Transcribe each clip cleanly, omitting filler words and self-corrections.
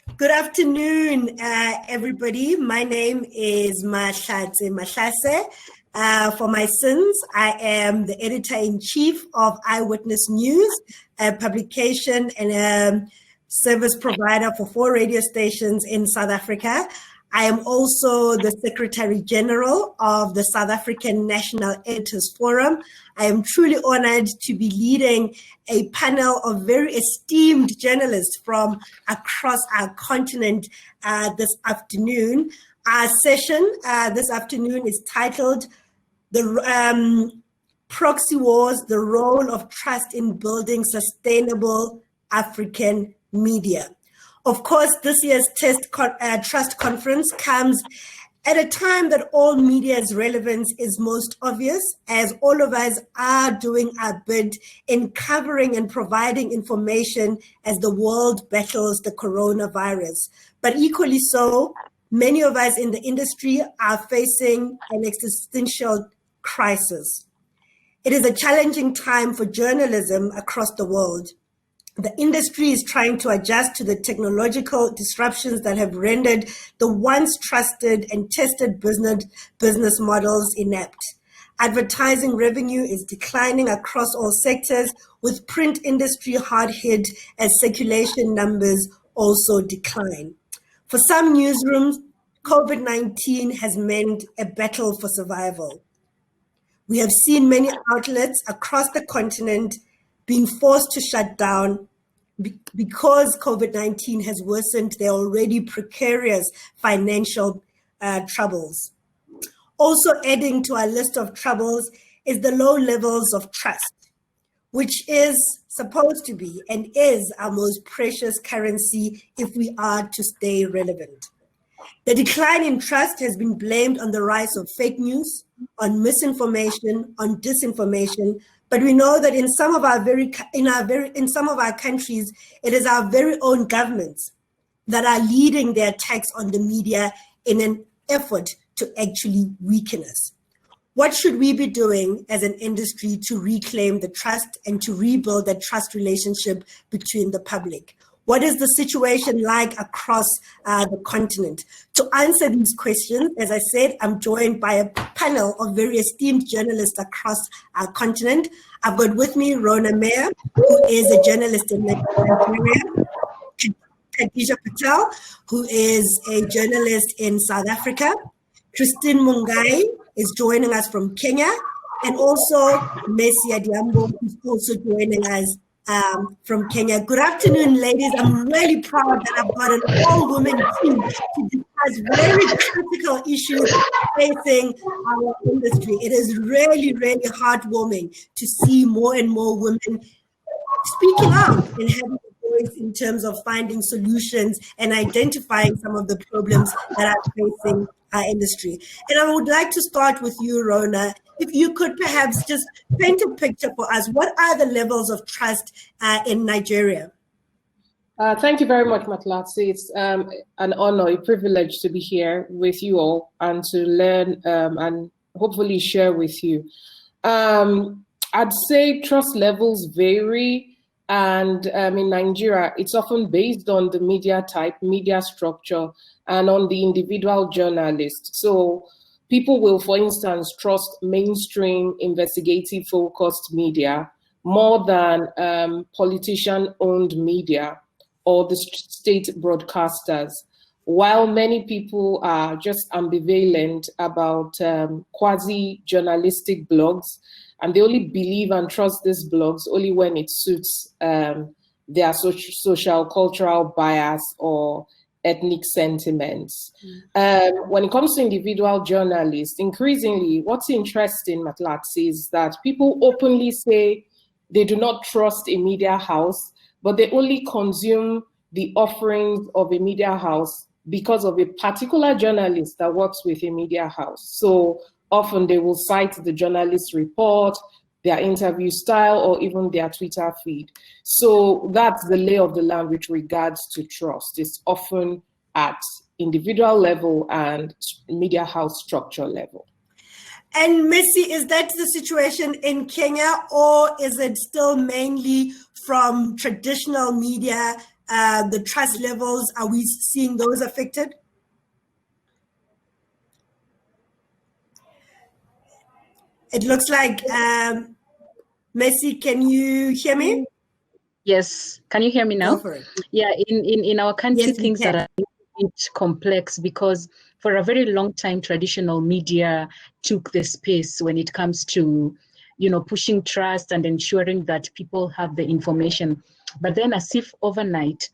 Good afternoon, everybody. My name is Mahlase. For my sins, I am the editor-in-chief of Eyewitness News, a publication and a service provider for 4 radio stations in South Africa. I am also the Secretary General of the South African National Editors Forum. I am truly honored to be leading a panel of very esteemed journalists from across our continent this afternoon. Our session this afternoon is titled The Proxy Wars, the Role of Trust in Building Sustainable African Media. Of course, this year's Trust Conference comes at a time that all media's relevance is most obvious, as all of us are doing our bit in covering and providing information as the world battles the coronavirus. But equally so, many of us in the industry are facing an existential crisis. It is a challenging time for journalism across the world. The industry is trying to adjust to the technological disruptions that have rendered the once trusted and tested business models inept. Advertising revenue is declining across all sectors, with print industry hard hit as circulation numbers also decline. For some newsrooms, COVID-19 has meant a battle for survival. We have seen many outlets across the continent being forced to shut down because COVID-19 has worsened their already precarious financial troubles. Also adding to our list of troubles is the low levels of trust, which is supposed to be and is our most precious currency if we are to stay relevant. The decline in trust has been blamed on the rise of fake news, on misinformation, on disinformation. But we know that in some of our countries, it is our very own governments that are leading their attacks on the media in an effort to actually weaken us. What should we be doing as an industry to reclaim the trust and to rebuild that trust relationship between the public? What is the situation like across the continent? To answer these questions, as I said, I'm joined by a panel of very esteemed journalists across our continent. I've got with me Ruona Meyer, who is a journalist in Nigeria, Khadija Patel, who is a journalist in South Africa, Christine Mungai is joining us from Kenya, and also Messi Adhiambo, who's also joining us from Kenya. Good afternoon, ladies. I'm really proud that I've got an all-women team to discuss very critical issues facing our industry. It is really, really heartwarming to see more and more women speaking out and having a voice in terms of finding solutions and identifying some of the problems that are facing our industry. And I would like to start with you, Ruona. If you could perhaps just paint a picture for us, what are the levels of trust in Nigeria? Thank you very much, Mahlatse. It's an honor, a privilege to be here with you all and to learn and hopefully share with you. I'd say trust levels vary, and in Nigeria, it's often based on the media type, media structure, and on the individual journalist. So people will, for instance, trust mainstream investigative focused media more than politician-owned media or the state broadcasters, while many people are just ambivalent about quasi-journalistic blogs, and they only believe and trust these blogs only when it suits their social cultural bias or ethnic sentiments. When it comes to individual journalists, increasingly, what's interesting, Mahlatse, is that people openly say they do not trust a media house, but they only consume the offerings of a media house because of a particular journalist that works with a media house. So often they will cite the journalist's report, their interview style, or even their Twitter feed. So that's the lay of the land with regards to trust. It's often at individual level and media house structure level. And Messi, is that the situation in Kenya, or is it still mainly from traditional media the trust levels, are we seeing those affected? It looks like, Messi, can you hear me? Yes. Can you hear me now? Go for it. Yeah, in our country, Yes, things are a bit complex because for a very long time, traditional media took the space when it comes to, pushing trust and ensuring that people have the information. But then as if overnight,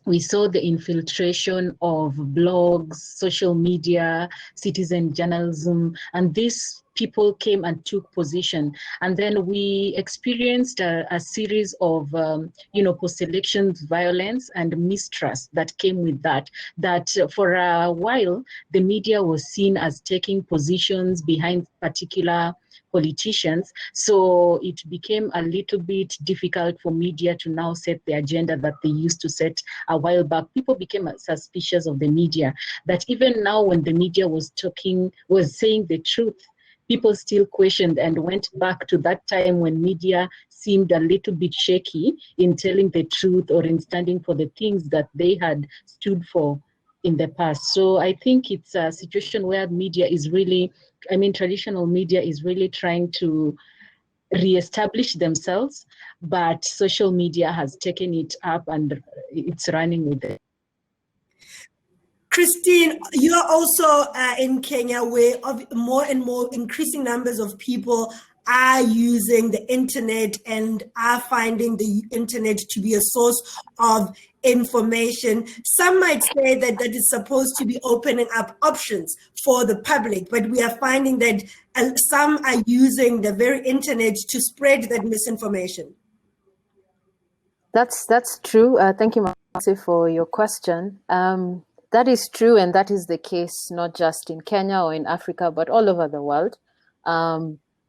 we saw the infiltration of blogs, social media, citizen journalism, and these people came and took position. And then we experienced a series of, post-election violence and mistrust that came with that for a while, the media was seen as taking positions behind particular politicians. So it became a little bit difficult for media to now set the agenda that they used to set a while back. People became suspicious of the media, that even now when the media was saying the truth, people still questioned and went back to that time when media seemed a little bit shaky in telling the truth or in standing for the things that they had stood for in the past. So I think it's a situation where traditional media is really trying to reestablish themselves, but social media has taken it up and it's running with it. Christine, you are also in Kenya, where more and more increasing numbers of people are using the internet and are finding the internet to be a source of information. Some might say that is supposed to be opening up options for the public, but we are finding that some are using the very internet to spread that misinformation. That's true. Thank you, Mahlase, for your question. That is true, and that is the case not just in Kenya or in Africa, but all over the world.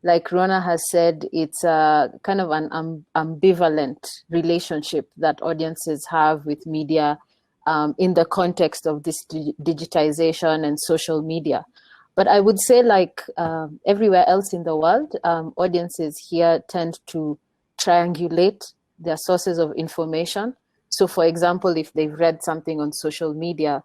Like Ruona has said, it's a kind of an ambivalent relationship that audiences have with media in the context of this digitization and social media. But I would say, like everywhere else in the world, audiences here tend to triangulate their sources of information. So, for example, if they've read something on social media,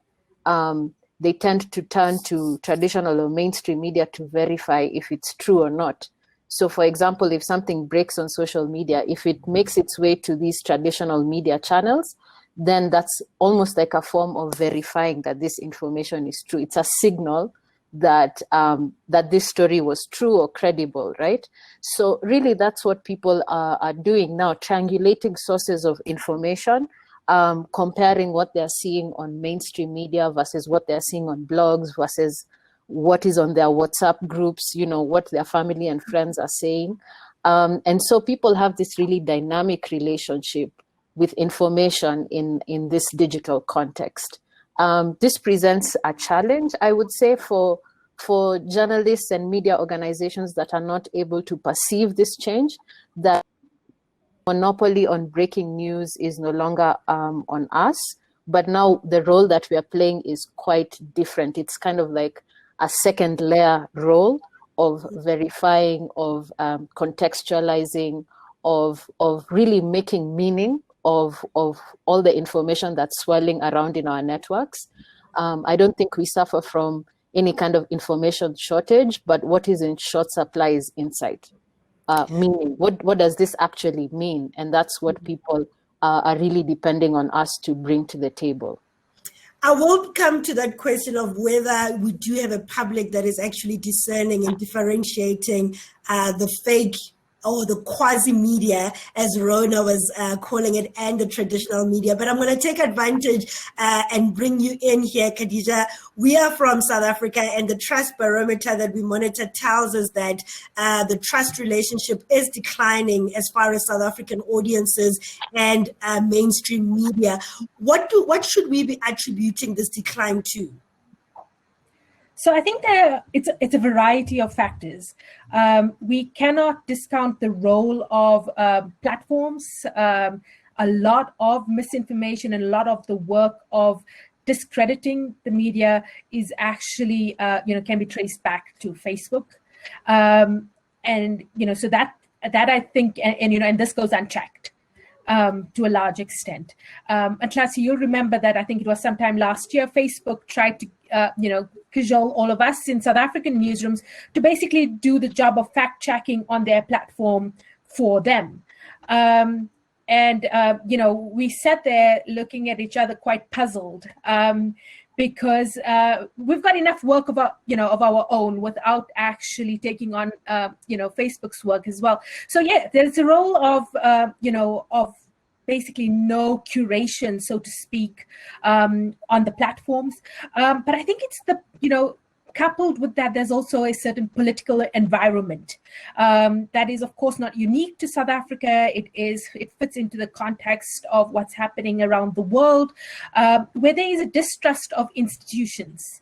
they tend to turn to traditional or mainstream media to verify if it's true or not. So, for example, if something breaks on social media, if it makes its way to these traditional media channels, then that's almost like a form of verifying that this information is true. It's a signal that that this story was true or credible, right? So really, that's what people are doing now, triangulating sources of information, comparing what they're seeing on mainstream media versus what they're seeing on blogs versus what is on their WhatsApp groups, what their family and friends are saying. And so people have this really dynamic relationship with information in this digital context. This presents a challenge, I would say, for journalists and media organizations that are not able to perceive this change, that monopoly on breaking news is no longer on us, but now the role that we are playing is quite different. It's kind of like a second layer role of verifying, of contextualizing, of really making meaning of all the information that's swirling around in our networks. I don't think we suffer from any kind of information shortage, but what is in short supply is insight. Meaning, what does this actually mean? And that's what people are really depending on us to bring to the table. I will come to that question of whether we do have a public that is actually discerning and differentiating the fake or the quasi-media, as Ruona was calling it, and the traditional media. But I'm going to take advantage and bring you in here, Khadija. We are from South Africa, and the trust barometer that we monitor tells us that the trust relationship is declining as far as South African audiences and mainstream media. What should we be attributing this decline to? So I think it's a variety of factors. We cannot discount the role of platforms. A lot of misinformation and a lot of the work of discrediting the media is actually, can be traced back to Facebook. So that I think, and this goes unchecked. to a large extent. And Mahlatse, you'll remember that I think it was sometime last year, Facebook tried to, cajole all of us in South African newsrooms to basically do the job of fact-checking on their platform for them. We sat there looking at each other quite puzzled because we've got enough work of our own without actually taking on, Facebook's work as well. So yeah, there's a role of basically no curation, so to speak, on the platforms. But I think it's coupled with that, there's also a certain political environment that is, of course, not unique to South Africa. It fits into the context of what's happening around the world, where there is a distrust of institutions.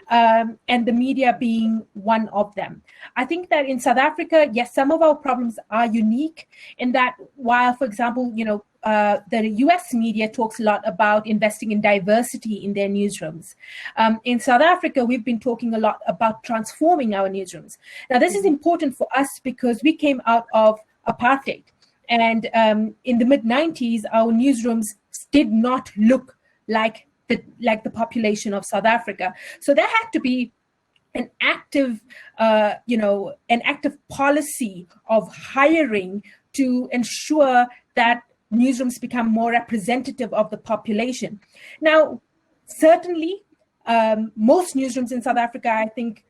And the media being one of them. I think that in South Africa, yes, some of our problems are unique in that while, for example, the US media talks a lot about investing in diversity in their newsrooms. In South Africa, we've been talking a lot about transforming our newsrooms. Now, this is important for us because we came out of apartheid. And in the mid-90s, our newsrooms did not look like the population of South Africa. So there had to be an active policy of hiring to ensure that newsrooms become more representative of the population. Now, certainly, most newsrooms in South Africa, I think,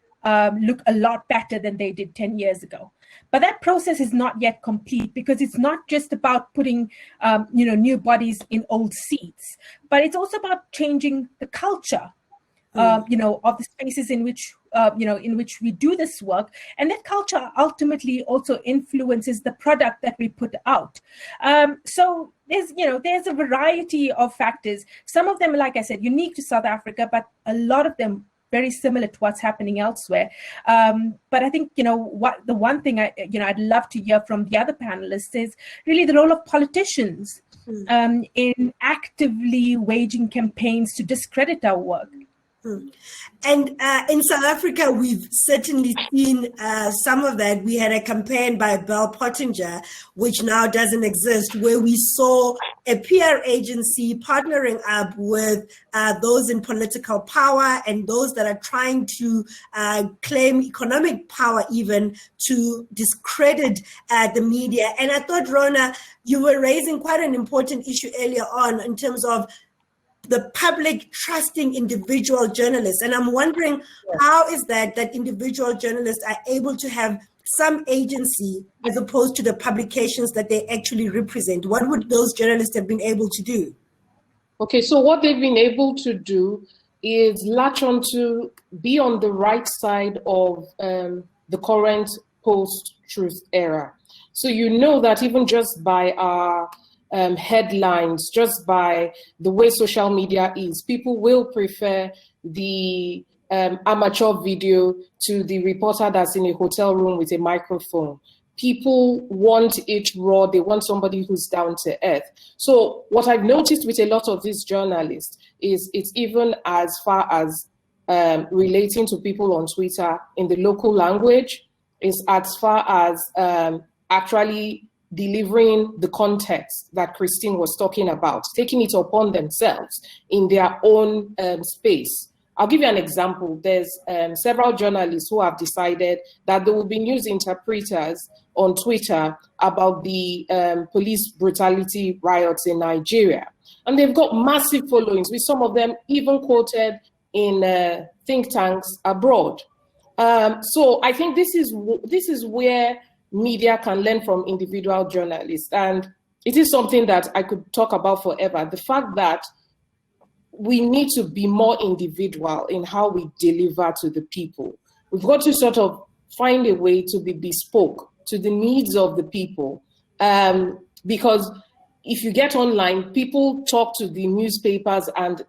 look a lot better than they did 10 years ago. But that process is not yet complete because it's not just about putting, new bodies in old seats, but it's also about changing the culture, of the spaces in which we do this work. And that culture ultimately also influences the product that we put out. So there's a variety of factors. Some of them, like I said, unique to South Africa, but a lot of them very similar to what's happening elsewhere. But I think, the one thing I'd love to hear from the other panelists is really the role of politicians in actively waging campaigns to discredit our work. And in South Africa, we've certainly seen some of that. We had a campaign by Bell Pottinger, which now doesn't exist, where we saw a PR agency partnering up with those in political power and those that are trying to claim economic power even to discredit the media. And I thought, Ruona, you were raising quite an important issue earlier on in terms of the public trusting individual journalists. And I'm wondering, how is that individual journalists are able to have some agency as opposed to the publications that they actually represent? What would those journalists have been able to do? Okay, so what they've been able to do is latch on to be on the right side of the current post-truth era. So that even just by our headlines, just by the way social media is, people will prefer the amateur video to the reporter that's in a hotel room with a microphone. People want it raw. They want somebody who's down to earth. So what I've noticed with a lot of these journalists is it's even as far as relating to people on Twitter in the local language, is as far as actually delivering the context that Christine was talking about, taking it upon themselves in their own space. I'll give you an example. There's several journalists who have decided that they will be news interpreters on Twitter about the police brutality riots in Nigeria. And they've got massive followings, with some of them even quoted in think tanks abroad. So I think this is where media can learn from individual journalists. And it is something that I could talk about forever. The fact that we need to be more individual in how we deliver to the people. We've got to sort of find a way to be bespoke to the needs of the people. Because if you get online, people talk to the newspapers and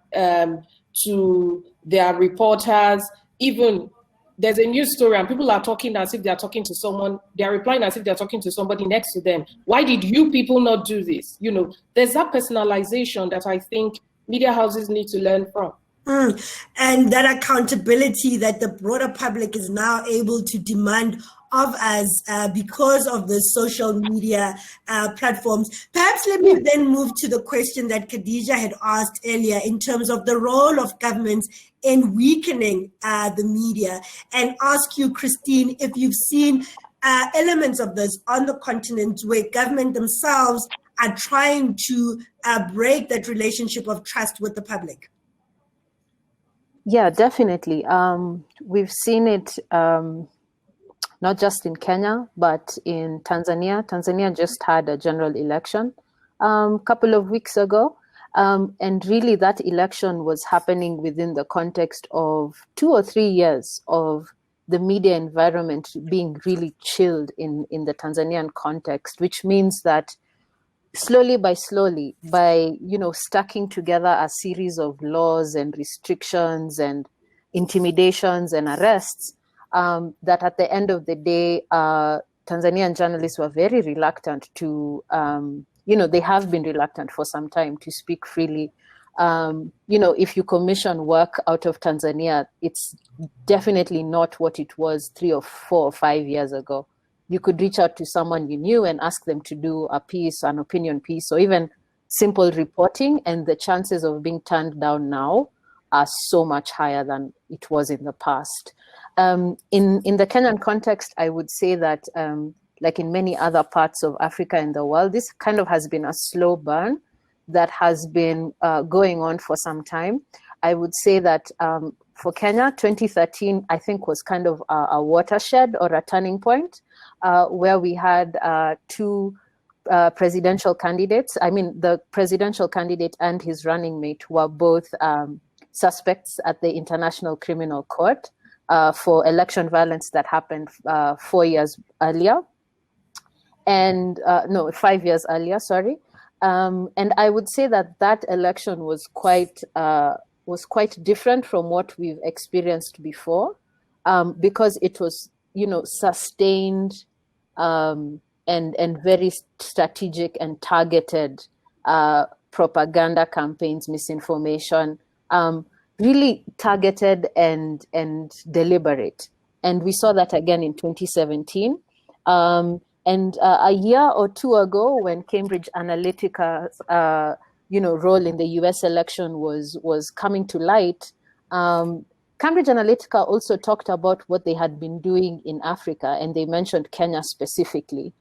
to their reporters. Even there's a news story and people are talking as if they're talking to someone, they're replying as if they're talking to somebody next to them. Why did you people not do this? There's that personalization that I think media houses need to learn from. And that accountability that the broader public is now able to demand of us because of the social media platforms. Perhaps let me then move to the question that Khadija had asked earlier in terms of the role of governments in weakening the media, and ask you, Christine, if you've seen elements of this on the continent where government themselves are trying to break that relationship of trust with the public. Yeah, definitely. We've seen it not just in Kenya, but in Tanzania. Tanzania just had a general election a couple of weeks ago. And really that election was happening within the context of 2 or 3 years of the media environment being really chilled in the Tanzanian context, which means that slowly, by stacking together a series of laws and restrictions and intimidations and arrests, that at the end of the day, Tanzanian journalists were very reluctant to, they have been reluctant for some time to speak freely. If you commission work out of Tanzania, it's definitely not what it was 3 or 4 or 5 years ago. You could reach out to someone you knew and ask them to do a piece, an opinion piece, or even simple reporting, and the chances of being turned down now are so much higher than it was in the past. In the Kenyan context, I would say that, like in many other parts of Africa and the world, this kind of has been a slow burn that has been going on for some time. I would say that for Kenya, 2013, I think, was kind of a watershed or a turning point where we had 2 presidential candidates. I mean, the presidential candidate and his running mate were both suspects at the International Criminal Court for election violence that happened 4 years earlier. And 5 years earlier, sorry. And I would say that election was quite different from what we've experienced before, because it was, sustained and very strategic and targeted propaganda campaigns, misinformation, really targeted and deliberate. And we saw that again in 2017. And a year or 2 ago, when Cambridge Analytica's role in the US election was coming to light, Cambridge Analytica also talked about what they had been doing in Africa, and they mentioned Kenya specifically,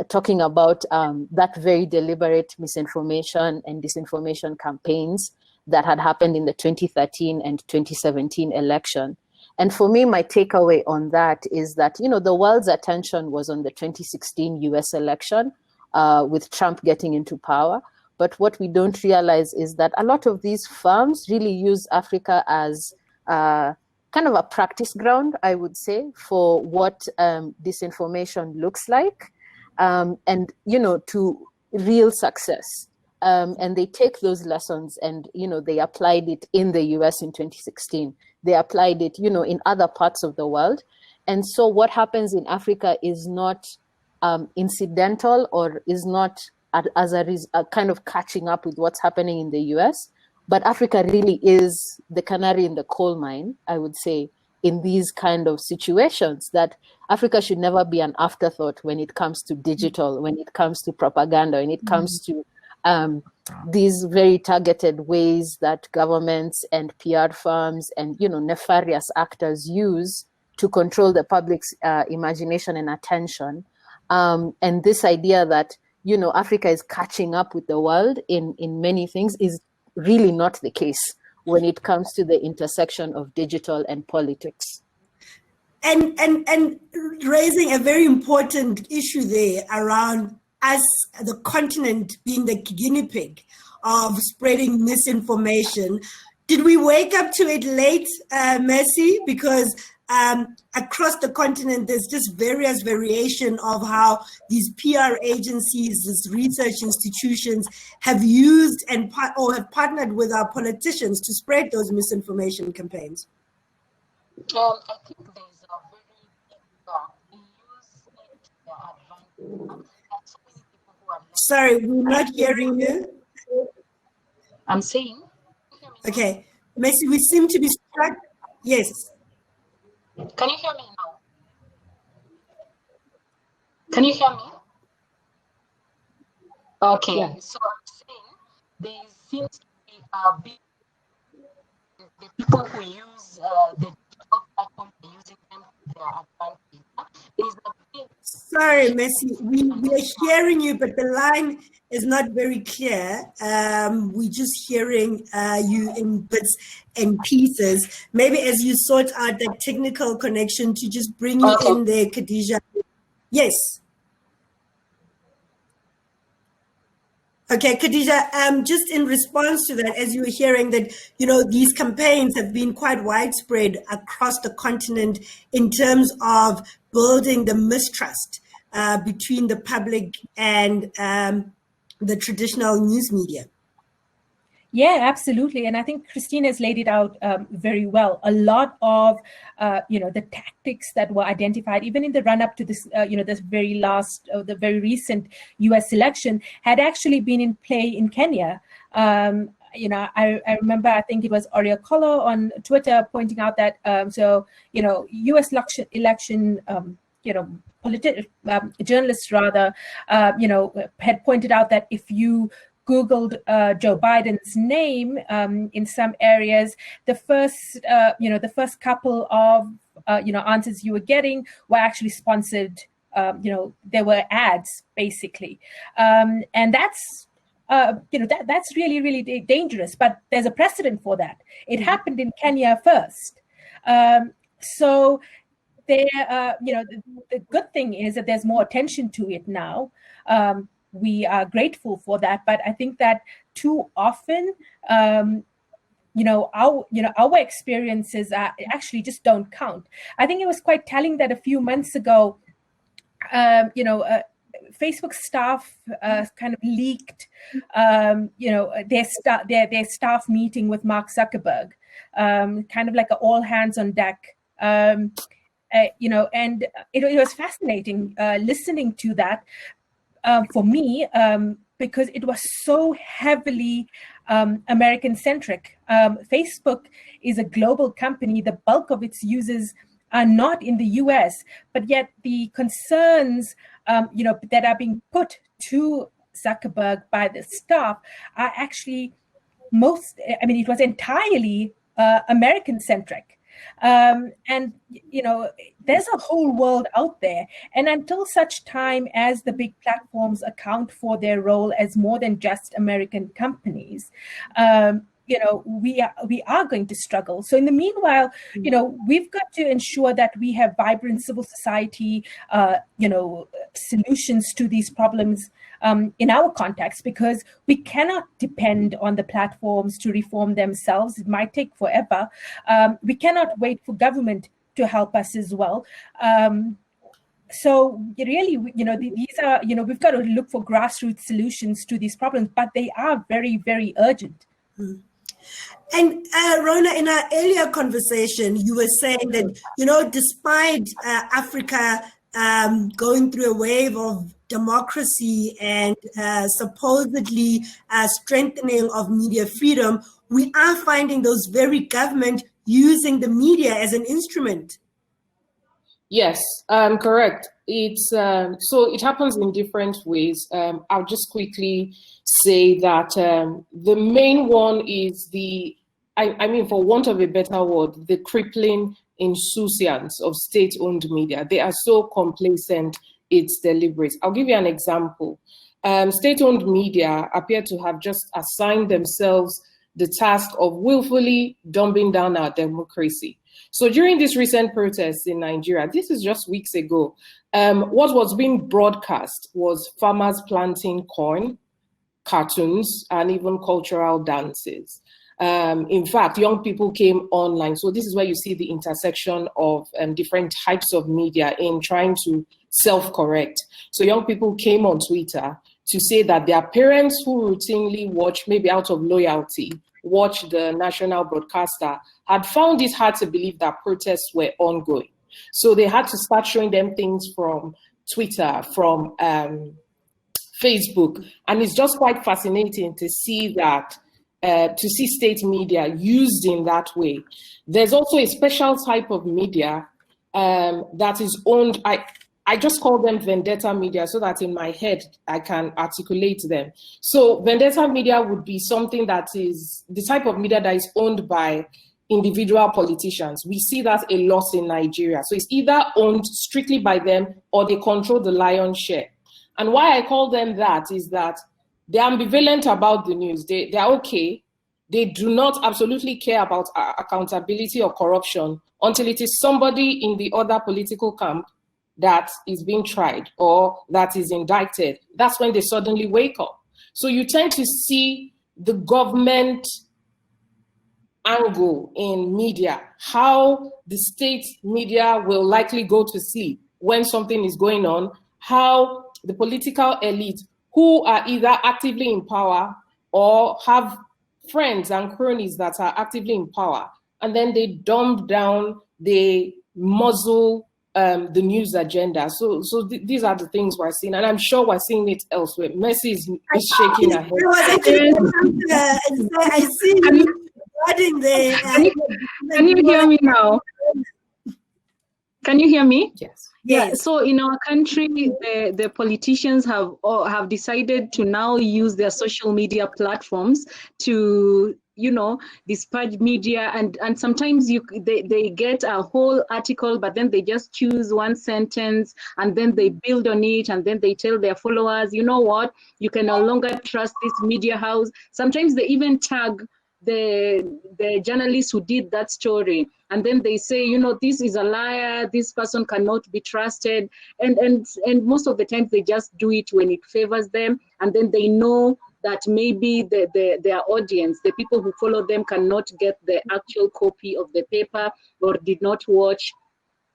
talking about that very deliberate misinformation and disinformation campaigns that had happened in the 2013 and 2017 election. And for me, my takeaway on that is that, the world's attention was on the 2016 US election with Trump getting into power. But what we don't realize is that a lot of these firms really use Africa as kind of a practice ground, I would say, for what disinformation looks like, and, to real success. And they take those lessons and, they applied it in the US in 2016. They applied it, in other parts of the world. And so what happens in Africa is not incidental or is not as a kind of catching up with what's happening in the US. But Africa really is the canary in the coal mine, I would say, in these kind of situations, that Africa should never be an afterthought when it comes to digital, when it comes to propaganda, when it comes to these very targeted ways that governments and PR firms and, nefarious actors use to control the public's imagination and attention. And this idea that, Africa is catching up with the world in many things is really not the case when it comes to the intersection of digital and politics. And raising a very important issue there around us, the continent, being the guinea pig of spreading misinformation. Did we wake up to it late, Mercy? Because across the continent, there's just various variation of how these PR agencies, these research institutions have used or have partnered with our politicians to spread those misinformation campaigns. I think there's a very advantage. Sorry, we're not hearing you. I'm saying. Okay, Messi, we seem to be stuck. Yes. Can you hear me now? Can you hear me? Okay, Yeah. so I'm saying there seems to be the people who use the digital platform, using them to their advantage. There's a big... Sorry, Messi, we are hearing you, but the line is not very clear. We're just hearing you in bits and pieces. Maybe as you sort out that technical connection to just bring you in there, Khadija. Yes. Okay, Khadija, just in response to that, as you were hearing that, these campaigns have been quite widespread across the continent in terms of building the mistrust between the public and the traditional news media. Yeah, absolutely. And I think Christine has laid it out very well. A lot of, the tactics that were identified, even in the run up to this, this very last, the very recent US election, had actually been in play in Kenya. I remember, I think it was Oria Kolo on Twitter pointing out that, US election, journalists rather, had pointed out that if you Googled Joe Biden's name in some areas, the first couple of answers you were getting were actually sponsored. There were ads basically, and that's that's really, really dangerous. But there's a precedent for that. It happened in Kenya first, so there. The good thing is that there's more attention to it now. We are grateful for that, but I think that too often, our experiences actually just don't count. I think it was quite telling that a few months ago, Facebook staff kind of leaked, their staff meeting with Mark Zuckerberg, kind of like an all hands on deck. And it was fascinating listening to that. For me, because it was so heavily American-centric. Facebook is a global company. The bulk of its users are not in the US, but yet the concerns, that are being put to Zuckerberg by the staff are actually it was entirely American-centric. And there's a whole world out there, and until such time as the big platforms account for their role as more than just American companies, we are going to struggle. So in the meanwhile, we've got to ensure that we have vibrant civil society, solutions to these problems in our context, because we cannot depend on the platforms to reform themselves. It might take forever. We cannot wait for government to help us as well. So really, these are, we've got to look for grassroots solutions to these problems, but they are very, very urgent. Mm. And Ruona, in our earlier conversation, you were saying that, despite Africa going through a wave of democracy and supposedly strengthening of media freedom, we are finding those very government using the media as an instrument. Yes, correct. It's so it happens in different ways. I'll just quickly say that the main one is for want of a better word, the crippling insouciance of state-owned media. They are so complacent, it's deliberate. I'll give you an example. State-owned media appear to have just assigned themselves the task of willfully dumbing down our democracy. So during this recent protests in Nigeria, this is just weeks ago, what was being broadcast was farmers planting corn, cartoons, and even cultural dances. In fact, young people came online. So this is where you see the intersection of different types of media in trying to self-correct. So young people came on Twitter to say that their parents who routinely watch, maybe out of loyalty, watch the national broadcaster, had found it hard to believe that protests were ongoing. So they had to start showing them things from Twitter, from Facebook. And it's just quite fascinating to see that, to see state media used in that way. There's also a special type of media that is owned. I just call them Vendetta Media so that in my head I can articulate them. So Vendetta Media would be something that is the type of media that is owned by individual politicians. We see that a lot in Nigeria. So it's either owned strictly by them or they control the lion's share. And why I call them that is that they're ambivalent about the news. They're okay. They do not absolutely care about accountability or corruption until it is somebody in the other political camp that is being tried or that is indicted. That's when they suddenly wake up. So you tend to see the government angle in media, how the state media will likely go to sleep when something is going on, how the political elite who are either actively in power or have friends and cronies that are actively in power, and then they dumb down, they muzzle the news agenda. So these are the things we're seeing, and I'm sure we're seeing it elsewhere. Mercy is shaking her head. I see you nodding there. Can you hear me now? Can you hear me? Yes. Yeah. So in our country, the politicians have decided to now use their social media platforms to, disparage media, and sometimes they get a whole article, but then they just choose one sentence and then they build on it, and then they tell their followers, you know what, you can no longer trust this media house. Sometimes they even tag the journalist who did that story, and then they say, this is a liar, this person cannot be trusted, and most of the time they just do it when it favors them, and then they know that maybe their audience, the people who follow them, cannot get the actual copy of the paper or did not watch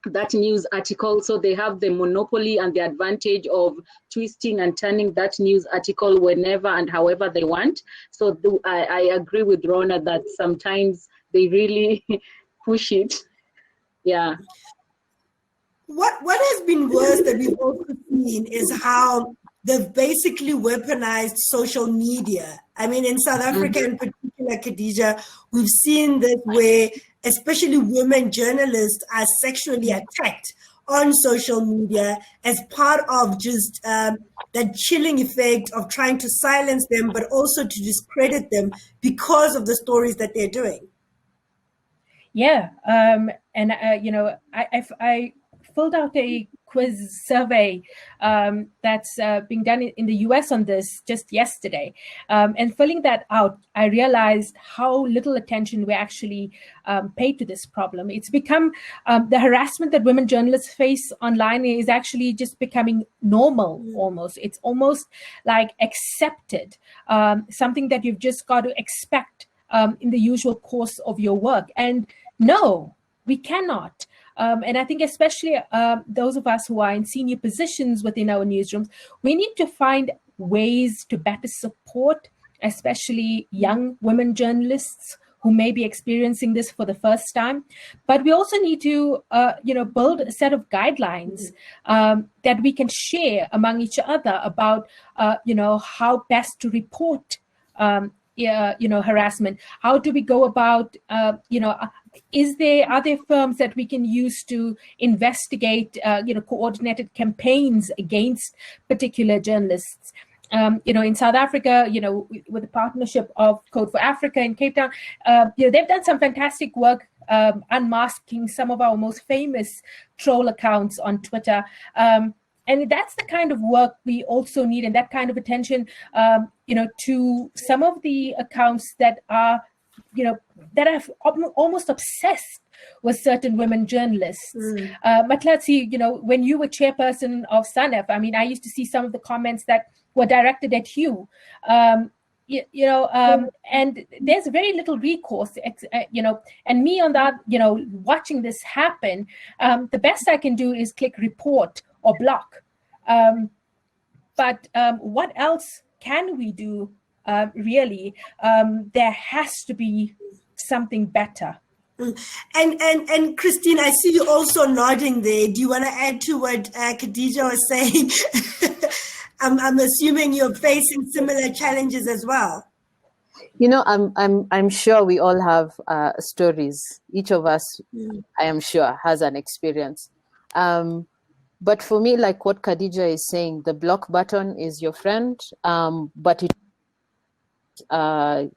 that news article, so they have the monopoly and the advantage of twisting and turning that news article whenever and however they want. So I agree with Ruona that sometimes they really push it. Yeah. What has been worse that we've also seen is how they've basically weaponized social media. I mean, in South Africa in particular, Khadija, we've seen this where especially women journalists are sexually attacked on social media as part of just that chilling effect of trying to silence them, but also to discredit them because of the stories that they're doing. Yeah, and I filled out a quiz survey that's being done in the US on this just yesterday. And filling that out, I realized how little attention we actually pay to this problem. It's become the harassment that women journalists face online is actually just becoming normal almost. It's almost like accepted, something that you've just got to expect in the usual course of your work. And no, we cannot. And I think especially those of us who are in senior positions within our newsrooms, we need to find ways to better support, especially young women journalists who may be experiencing this for the first time. But we also need to, build a set of guidelines that we can share among each other about, how best to report harassment. How do we go about, are there firms that we can use to investigate, coordinated campaigns against particular journalists? In South Africa, with the partnership of Code for Africa in Cape Town, they've done some fantastic work unmasking some of our most famous troll accounts on Twitter. And that's the kind of work we also need, and that kind of attention, to some of the accounts that are, that are almost obsessed with certain women journalists. Mahlatse, when you were chairperson of SANEF, I mean, I used to see some of the comments that were directed at you, and there's very little recourse, and me on that, watching this happen, the best I can do is click report or block. But what else can we do, really? There has to be something better. And Christine, I see you also nodding there. Do you want to add to what Khadija was saying? I'm assuming you're facing similar challenges as well. I'm sure we all have stories. Each of us, I am sure, has an experience. But for me, like what Khadija is saying, the block button is your friend, but it, I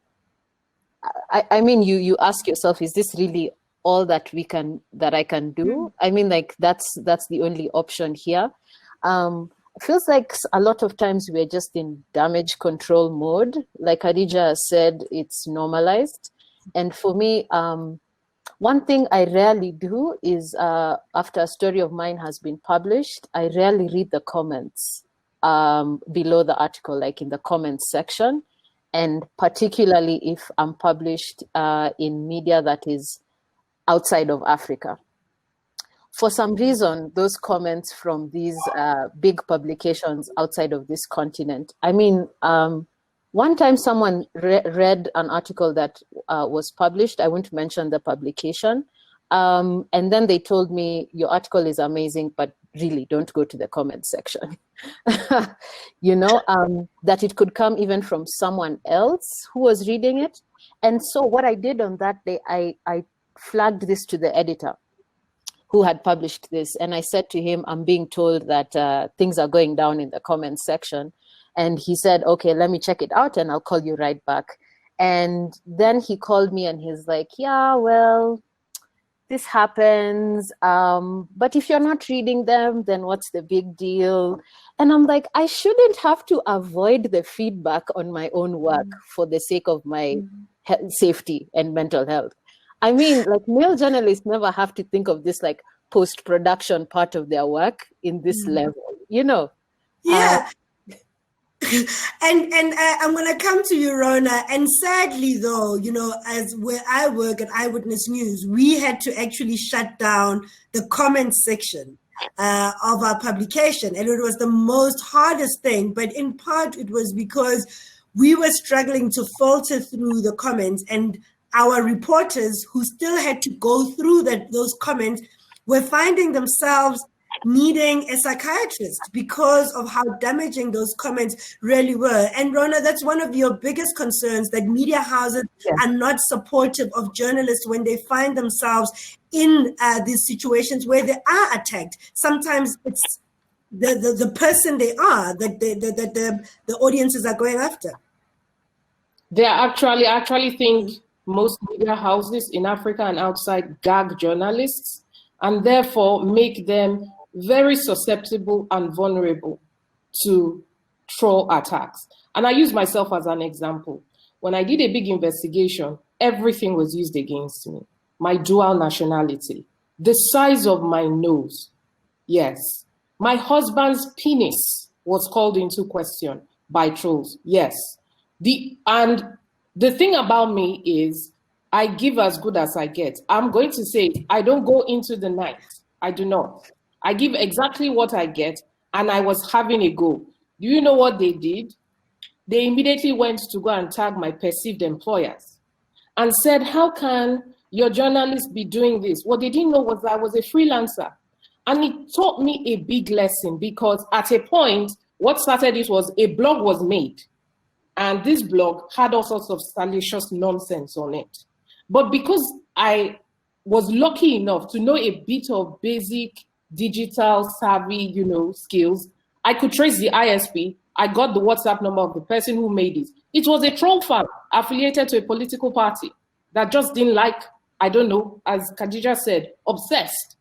mean, you ask yourself, is this really all that I can do? I mean, like that's the only option here. It feels like a lot of times we're just in damage control mode. Like Khadija said, it's normalized. And for me, one thing I rarely do is after a story of mine has been published, I rarely read the comments below the article, like in the comments section. And particularly if I'm published in media that is outside of Africa. For some reason, those comments from these big publications outside of this continent, I mean, one time someone read an article that was published, I won't mention the publication, and then they told me, your article is amazing, but really don't go to the comment section. You know, that it could come even from someone else who was reading it. And so what I did on that day, I flagged this to the editor who had published this. And I said to him, I'm being told that things are going down in the comments section. And he said, okay, let me check it out and I'll call you right back. And then he called me and he's like, yeah, well, this happens. But if you're not reading them, then what's the big deal? And I'm like, I shouldn't have to avoid the feedback on my own work for the sake of my safety and mental health. I mean, like male journalists never have to think of this like post-production part of their work in this level, you know? Yeah. And I'm going to come to you, Ruona. And sadly, though, you know, as where I work at Eyewitness News, we had to actually shut down the comments section of our publication. And it was the most hardest thing. But in part, it was because we were struggling to filter through the comments, and our reporters who still had to go through those comments were finding themselves needing a psychiatrist because of how damaging those comments really were. And Ruona, that's one of your biggest concerns, that media houses are not supportive of journalists when they find themselves in these situations where they are attacked. Sometimes it's the person they are that the audiences are going after. They are actually think most media houses in Africa and outside gag journalists and therefore make them very susceptible and vulnerable to troll attacks. And I use myself as an example. When I did a big investigation, everything was used against me. My dual nationality, the size of my nose, yes. My husband's penis was called into question by trolls, yes. And the thing about me is I give as good as I get. I'm going to say I don't go into the night. I do not. I give exactly what I get, and I was having a go. Do you know what they did? They immediately went to go and tag my perceived employers and said, how can your journalist be doing this? What they didn't know was I was a freelancer. And it taught me a big lesson, because at a point, what started it was a blog was made. And this blog had all sorts of salacious nonsense on it. But because I was lucky enough to know a bit of basic digital savvy, skills, I could trace the ISP. I got the WhatsApp number of the person who made it. It was a troll farm affiliated to a political party that just didn't like, I don't know, as Khadija said, obsessed.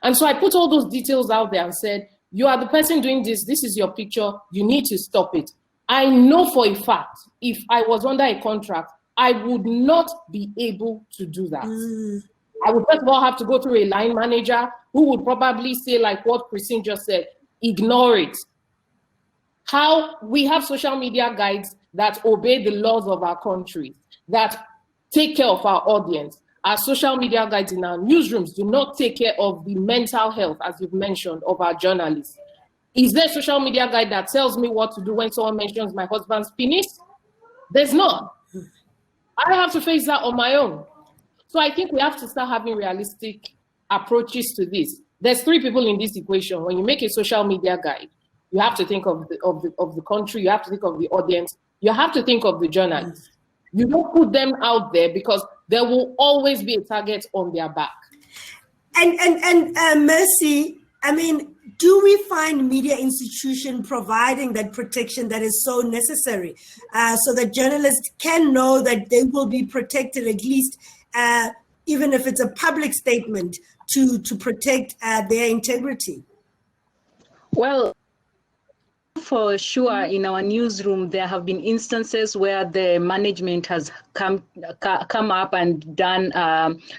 And so I put all those details out there and said, you are the person doing this. This is your picture. You need to stop it. I know for a fact, if I was under a contract, I would not be able to do that. I would first of all have to go through a line manager who would probably say, like what Christine just said, ignore it. How we have social media guides that obey the laws of our country, that take care of our audience. Our social media guides in our newsrooms do not take care of the mental health, as you've mentioned, of our journalists. Is there a social media guide that tells me what to do when someone mentions my husband's penis? There's none. I have to face that on my own. So I think we have to start having realistic approaches to this. There's three people in this equation. When you make a social media guide, you have to think of the country, you have to think of the audience, you have to think of the journalists. You don't put them out there because there will always be a target on their back. And Mercy, I mean, do we find media institution providing that protection that is so necessary so that journalists can know that they will be protected, at least even if it's a public statement, to protect their integrity? Well, for sure, in our newsroom, there have been instances where the management has come up and done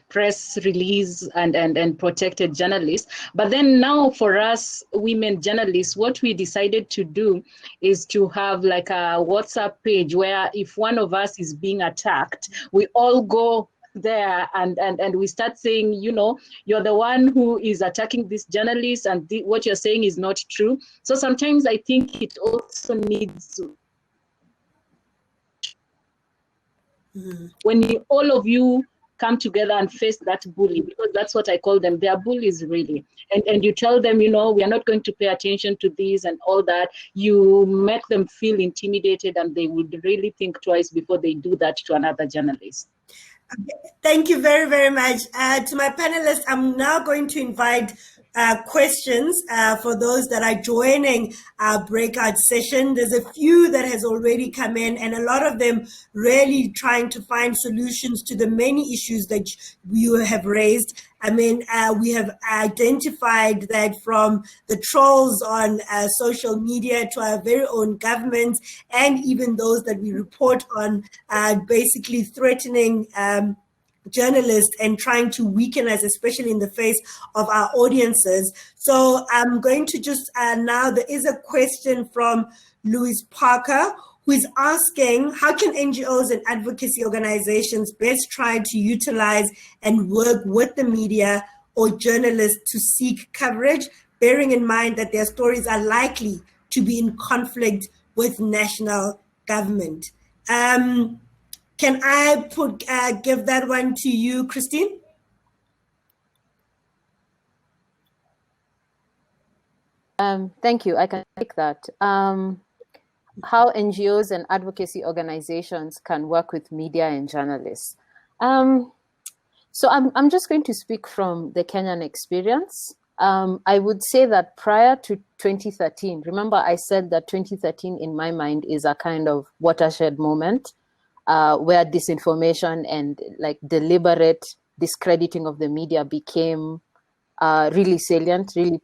press release and protected journalists. But then now for us women journalists, what we decided to do is to have like a WhatsApp page where if one of us is being attacked, we all go there and we start saying, you know, you're the one who is attacking this journalist and what you're saying is not true. So sometimes I think it also needs when all of you come together and face that bully, because that's what I call them. They are bullies really. And you tell them, you know, we are not going to pay attention to this and all that. You make them feel intimidated and they would really think twice before they do that to another journalist. Thank you very, very much. To my panelists, I'm now going to invite questions for those that are joining our breakout session. There's a few that has already come in, and a lot of them really trying to find solutions to the many issues that you have raised. I mean, we have identified that from the trolls on social media to our very own governments, and even those that we report on, basically threatening journalists and trying to weaken us, especially in the face of our audiences. So I'm going to just now, there is a question from Louis Parker, who is asking, how can NGOs and advocacy organizations best try to utilize and work with the media or journalists to seek coverage, bearing in mind that their stories are likely to be in conflict with national government? Can I give that one to you, Christine? Thank you. I can take that. How NGOs and advocacy organizations can work with media and journalists. So I'm just going to speak from the Kenyan experience. I would say that prior to 2013, remember I said that 2013 in my mind is a kind of watershed moment where disinformation and like deliberate discrediting of the media became really salient, really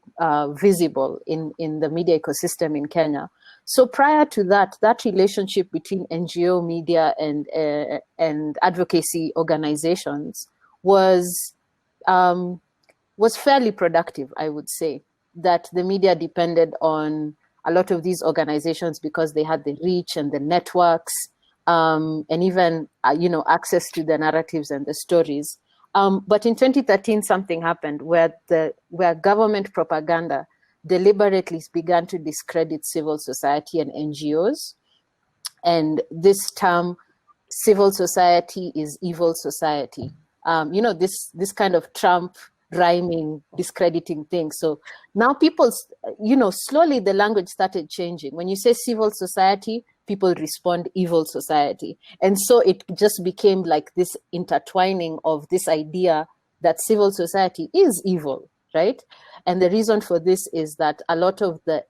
visible in the media ecosystem in Kenya. So prior to that, that relationship between NGO media and advocacy organizations was fairly productive, I would say. That the media depended on a lot of these organizations because they had the reach and the networks, and even access to the narratives and the stories. But in 2013, something happened where government propaganda deliberately began to discredit civil society and NGOs. And this term, civil society is evil society. This kind of Trump rhyming, discrediting thing. So now people, slowly the language started changing. When you say civil society, people respond evil society. And so it just became like this intertwining of this idea that civil society is evil, right? And the reason for this is that a lot of the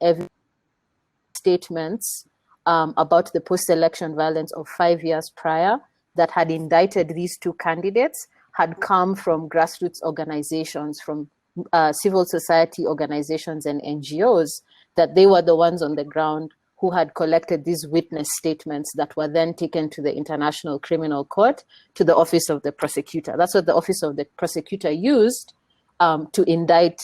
statements about the post-election violence of 5 years prior that had indicted these two candidates had come from grassroots organizations, from civil society organizations and NGOs, that they were the ones on the ground who had collected these witness statements that were then taken to the International Criminal Court, to the Office of the Prosecutor. That's what the Office of the Prosecutor used to indict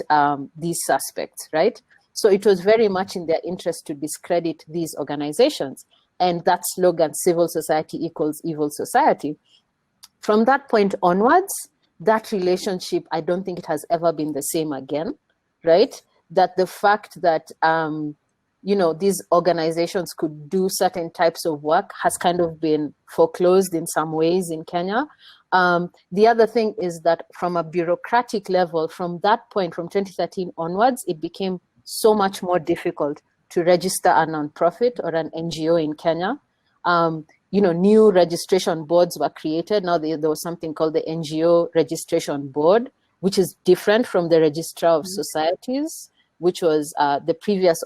these suspects, right? So it was very much in their interest to discredit these organizations. And that slogan, civil society equals evil society. From that point onwards, that relationship, I don't think it has ever been the same again, right? That the fact that, these organizations could do certain types of work has kind of been foreclosed in some ways in Kenya. The other thing is that from a bureaucratic level, from that point, from 2013 onwards, it became so much more difficult to register a nonprofit or an NGO in Kenya. New registration boards were created. Now there was something called the NGO Registration Board, which is different from the Registrar of Societies, which was the previous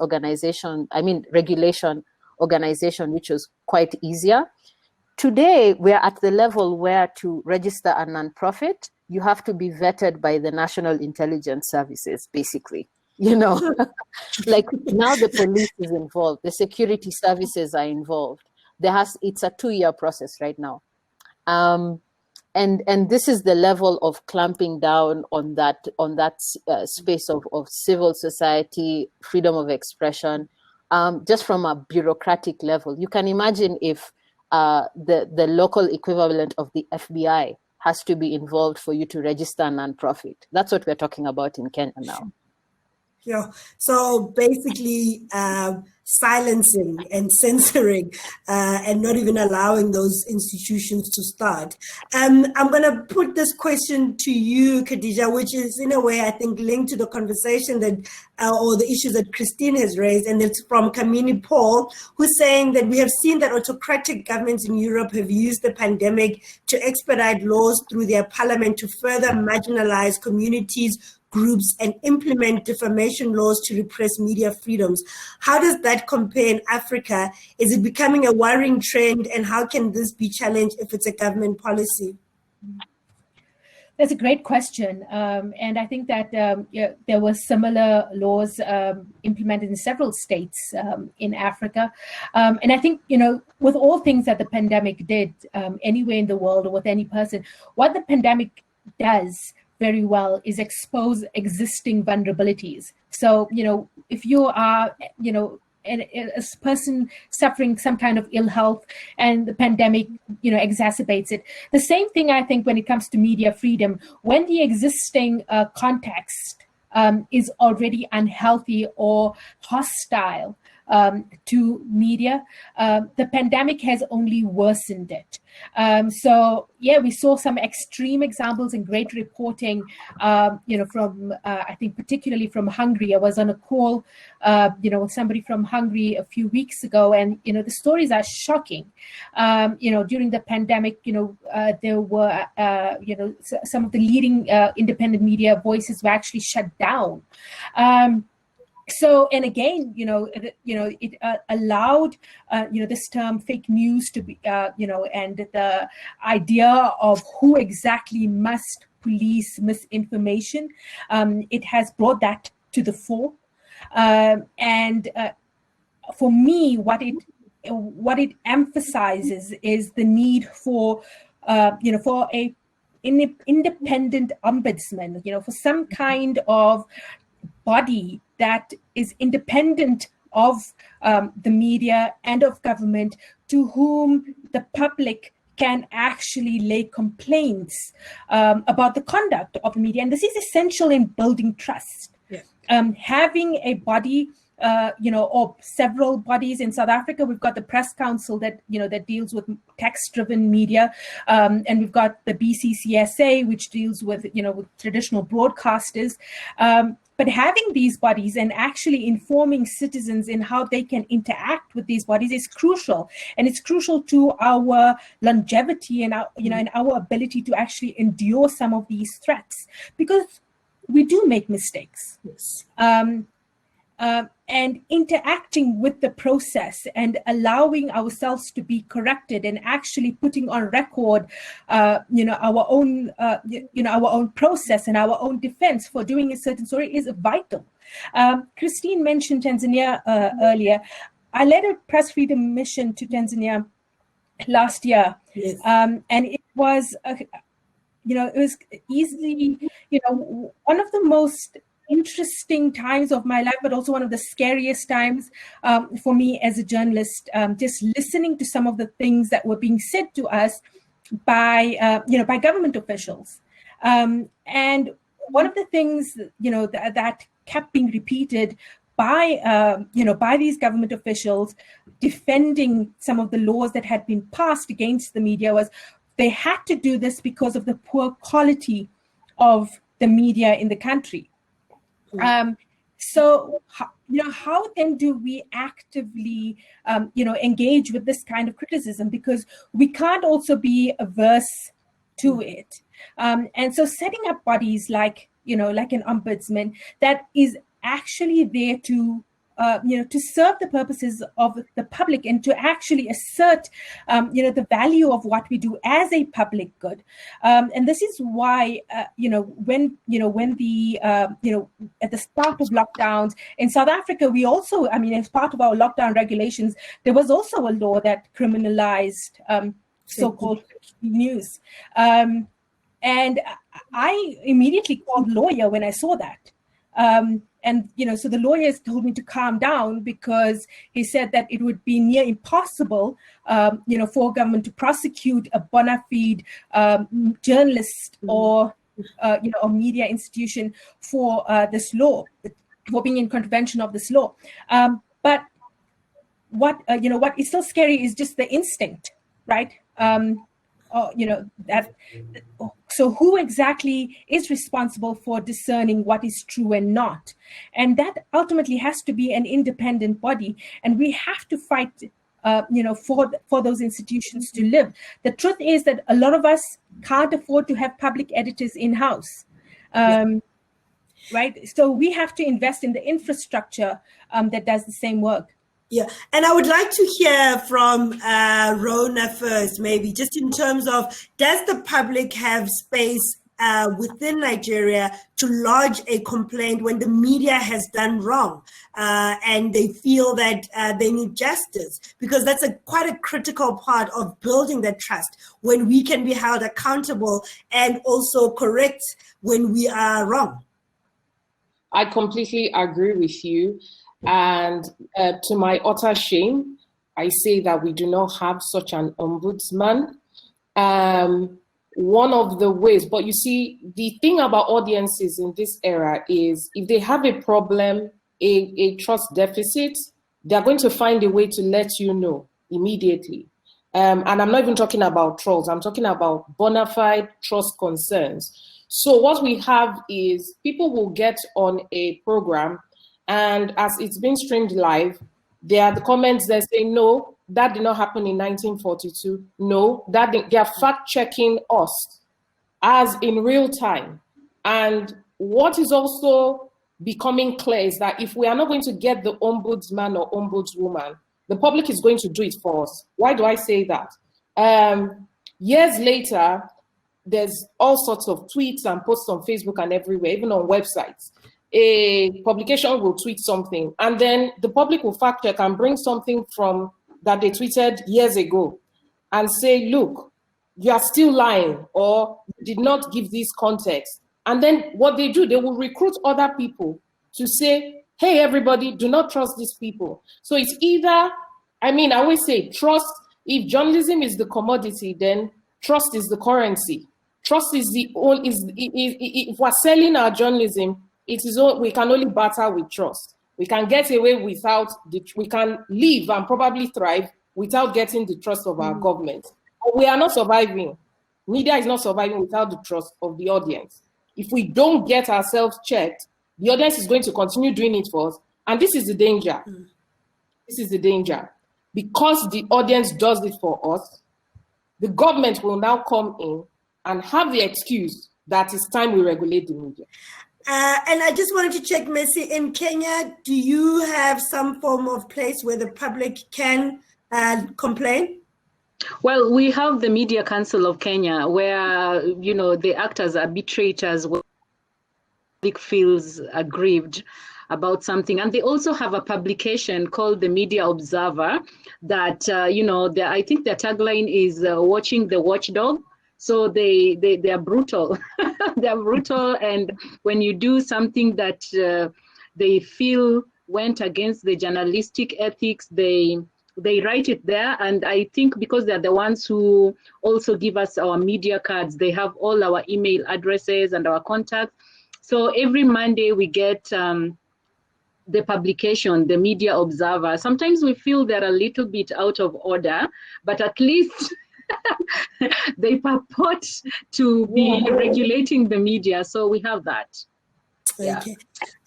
regulation organization, which was quite easier. Today, we're at the level where to register a nonprofit, you have to be vetted by the National Intelligence Services, basically. Like now the police is involved, the security services are involved. It's a 2-year process right now. And this is the level of clamping down on that space of civil society, freedom of expression, just from a bureaucratic level. You can imagine if the local equivalent of the FBI has to be involved for you to register a nonprofit. That's what we're talking about in Kenya now. Yeah. So basically silencing and censoring and not even allowing those institutions to start. I'm going to put this question to you, Khadija, which is in a way, I think, linked to the conversation that or the issues that Christine has raised. And it's from Kamini Paul, who's saying that we have seen that autocratic governments in Europe have used the pandemic to expedite laws through their parliament to further marginalize communities, groups, and implement defamation laws to repress media freedoms. How does that compare in Africa? Is it becoming a worrying trend, and how can this be challenged if it's a government policy? That's a great question. And I think that there were similar laws implemented in several states in Africa. And I think, with all things that the pandemic did anywhere in the world or with any person, what the pandemic does very well is expose existing vulnerabilities. So, if you are, a person suffering some kind of ill health and the pandemic, exacerbates it. The same thing, I think, when it comes to media freedom, when the existing context is already unhealthy or hostile to media, the pandemic has only worsened it. So we saw some extreme examples and great reporting, from I think particularly from Hungary. I was on a call, with somebody from Hungary a few weeks ago, and the stories are shocking. During the pandemic, there were some of the leading independent media voices were actually shut down. So, and again, it allowed, this term fake news to be, and the idea of who exactly must police misinformation. It has brought that to the fore. And for me, what it emphasizes is the need for a independent ombudsman, for some kind of body that is independent of the media and of government, to whom the public can actually lay complaints about the conduct of the media. And this is essential in building trust. Yeah. Having a body, or several bodies in South Africa. We've got the Press Council that deals with text-driven media, and we've got the BCCSA, which deals with with traditional broadcasters. But having these bodies and actually informing citizens in how they can interact with these bodies is crucial, and it's crucial to our longevity and our and our ability to actually endure some of these threats, because we do make mistakes. Yes. And interacting with the process and allowing ourselves to be corrected and actually putting on record, our own process and our own defense for doing a certain story is vital. Christine mentioned Tanzania earlier. I led a press freedom mission to Tanzania last year, yes. And it was, it was easily, one of the most interesting times of my life, but also one of the scariest times for me as a journalist, just listening to some of the things that were being said to us by government officials. And one of the things, that kept being repeated by these government officials defending some of the laws that had been passed against the media was they had to do this because of the poor quality of the media in the country. So, how then do we actively, engage with this kind of criticism? Because we can't also be averse to it. And so setting up bodies like, like an ombudsman that is actually there to to serve the purposes of the public and to actually assert, the value of what we do as a public good. And this is why, when the, at the start of lockdowns in South Africa, we also, as part of our lockdown regulations, there was also a law that criminalized so-called news. And I immediately called lawyer when I saw that. And, so the lawyers told me to calm down because he said that it would be near impossible, for government to prosecute a bona fide journalist or, or media institution for this law, for being in contravention of this law. But what is still scary is just the instinct, right? So who exactly is responsible for discerning what is true and not? And that ultimately has to be an independent body. And we have to fight, for those institutions to live. The truth is that a lot of us can't afford to have public editors in-house. Right? So we have to invest in the infrastructure that does the same work. Yeah, and I would like to hear from Ruona first, maybe just in terms of, does the public have space within Nigeria to lodge a complaint when the media has done wrong and they feel that they need justice? Because that's quite a critical part of building that trust, when we can be held accountable and also correct when we are wrong. I completely agree with you. And to my utter shame, I say that we do not have such an ombudsman. One of the ways, but you see, the thing about audiences in this era is if they have a problem, a trust deficit, they're going to find a way to let you know immediately. And I'm not even talking about trolls, I'm talking about bona fide trust concerns. So what we have is people will get on a program, and as it's been streamed live, there are the comments that say, no, that did not happen in 1942. No, they are fact-checking us as in real time. And what is also becoming clear is that if we are not going to get the ombudsman or ombudswoman, the public is going to do it for us. Why do I say that? Years later, there's all sorts of tweets and posts on Facebook and everywhere, even on websites. A publication will tweet something, and then the public will fact check and bring something from that they tweeted years ago and say, look, you are still lying, or you did not give this context. And then what they do, they will recruit other people to say, hey, everybody, do not trust these people. So it's either, I always say trust, if journalism is the commodity, then trust is the currency. Trust is if we're selling our journalism, we can only barter with trust. We can get away we can live and probably thrive without getting the trust of our government. But we are not surviving. Media is not surviving without the trust of the audience. If we don't get ourselves checked, the audience is going to continue doing it for us. And this is the danger. This is the danger. Because the audience does it for us, the government will now come in and have the excuse that it's time we regulate the media. And I just wanted to check, Messi, in Kenya, do you have some form of place where the public can complain? Well, we have the Media Council of Kenya, where, they act as arbitrators when the public feels aggrieved about something. And they also have a publication called the Media Observer that, I think their tagline is watching the watchdog. So they are brutal. They are brutal, and when you do something that they feel went against the journalistic ethics, they write it there. And I think because they're the ones who also give us our media cards, they have all our email addresses and our contacts. So every Monday we get the publication, the Media Observer. Sometimes we feel they're a little bit out of order, but at least they purport to be regulating the media, so we have that. Okay. Yeah.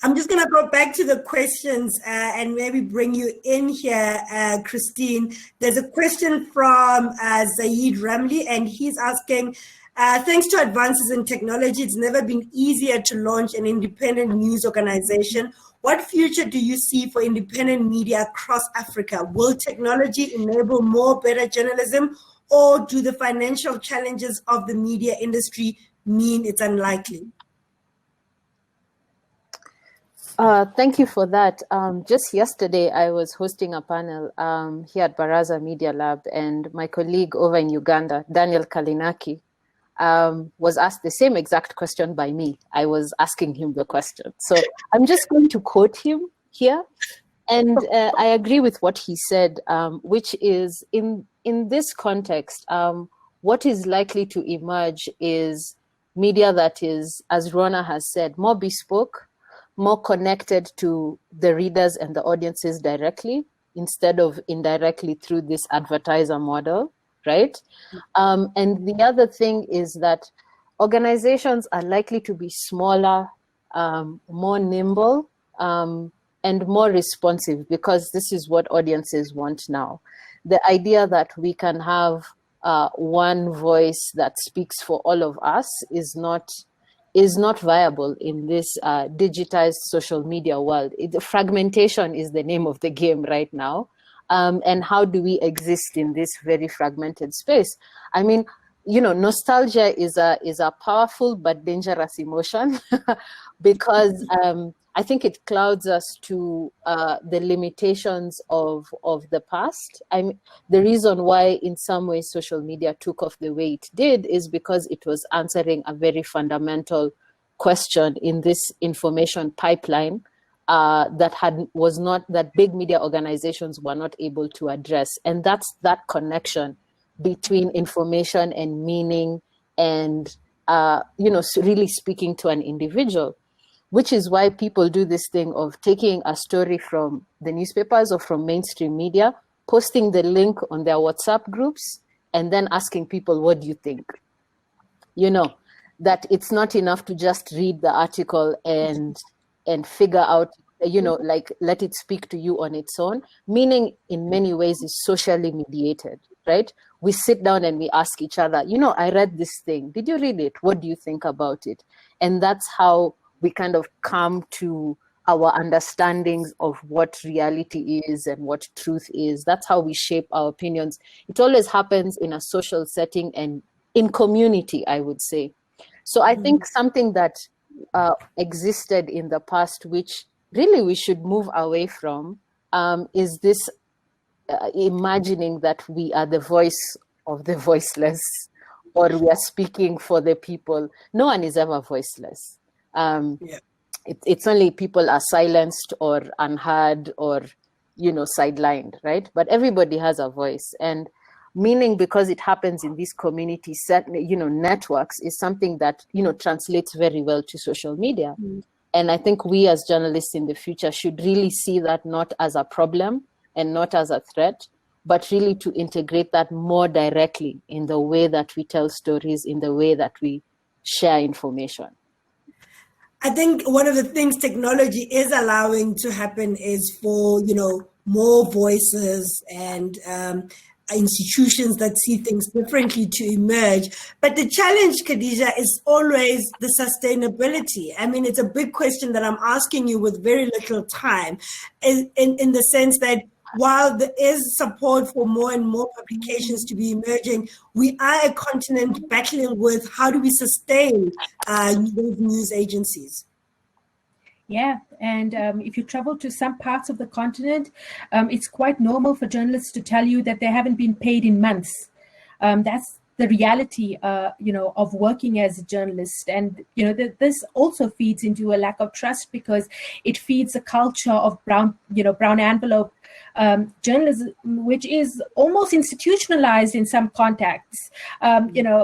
I'm just going to go back to the questions and maybe bring you in here, Christine. There's a question from Zaid Ramli, and he's asking, Thanks to advances in technology, it's never been easier to launch an independent news organization. What future do you see for independent media across Africa? Will technology enable more better journalism, or do the financial challenges of the media industry mean it's unlikely? Thank you for that. Just yesterday, I was hosting a panel here at Baraza Media Lab, and my colleague over in Uganda, Daniel Kalinaki, was asked the same exact question by me. I was asking him the question. So I'm just going to quote him here. And I agree with what he said, which is in this context, what is likely to emerge is media that is, as Ruona has said, more bespoke, more connected to the readers and the audiences directly instead of indirectly through this advertiser model, right? And the other thing is that organizations are likely to be smaller, more nimble, and more responsive, because this is what audiences want now. The idea that we can have one voice that speaks for all of us is not viable in this digitized social media world. Fragmentation is the name of the game right now. And how do we exist in this very fragmented space? I mean, nostalgia is a powerful but dangerous emotion because I think it clouds us to the limitations of the past. The reason why in some ways social media took off the way it did is because it was answering a very fundamental question in this information pipeline that big media organizations were not able to address. And that's that connection between information and meaning and, really speaking to an individual, which is why people do this thing of taking a story from the newspapers or from mainstream media, posting the link on their WhatsApp groups, and then asking people, what do you think? That it's not enough to just read the article and figure out, let it speak to you on its own. Meaning, in many ways, is socially mediated, right? We sit down and we ask each other, I read this thing. Did you read it? What do you think about it? And that's how we kind of come to our understandings of what reality is and what truth is. That's how we shape our opinions. It always happens in a social setting and in community, I would say. So I think something that existed in the past, which really we should move away from, is this imagining that we are the voice of the voiceless, or we are speaking for the people. No one is ever voiceless. It's only people are silenced or unheard or, sidelined, right? But everybody has a voice. And meaning, because it happens in these community networks, is something that, translates very well to social media. And I think we as journalists in the future should really see that not as a problem and not as a threat, but really to integrate that more directly in the way that we tell stories, in the way that we share information. I think one of the things technology is allowing to happen is for, more voices and institutions that see things differently to emerge. But the challenge, Khadija, is always the sustainability. I mean, it's a big question that I'm asking you with very little time, in the sense that while there is support for more and more publications to be emerging, we are a continent battling with how do we sustain those news agencies? Yeah, and if you travel to some parts of the continent, it's quite normal for journalists to tell you that they haven't been paid in months. That's the reality, of working as a journalist. And, this also feeds into a lack of trust, because it feeds a culture of brown envelope journalism, which is almost institutionalized in some contexts.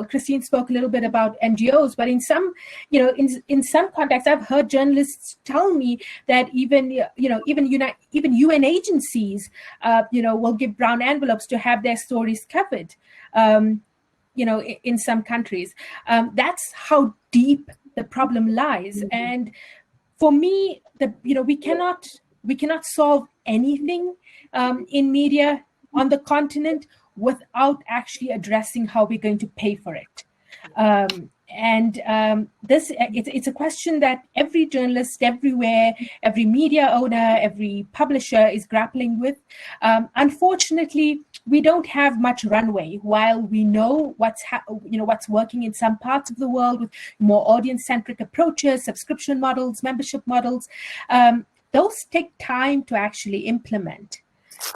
Christine spoke a little bit about NGOs, but in some, in some contexts, I've heard journalists tell me that even UN agencies, will give brown envelopes to have their stories covered. In some countries. That's how deep the problem lies. And for me, we cannot solve anything in media on the continent without actually addressing how we're going to pay for it. It's a question that every journalist everywhere, every media owner, every publisher is grappling with. Unfortunately, we don't have much runway. While we know what's working in some parts of the world with more audience-centric approaches, subscription models, membership models, those take time to actually implement.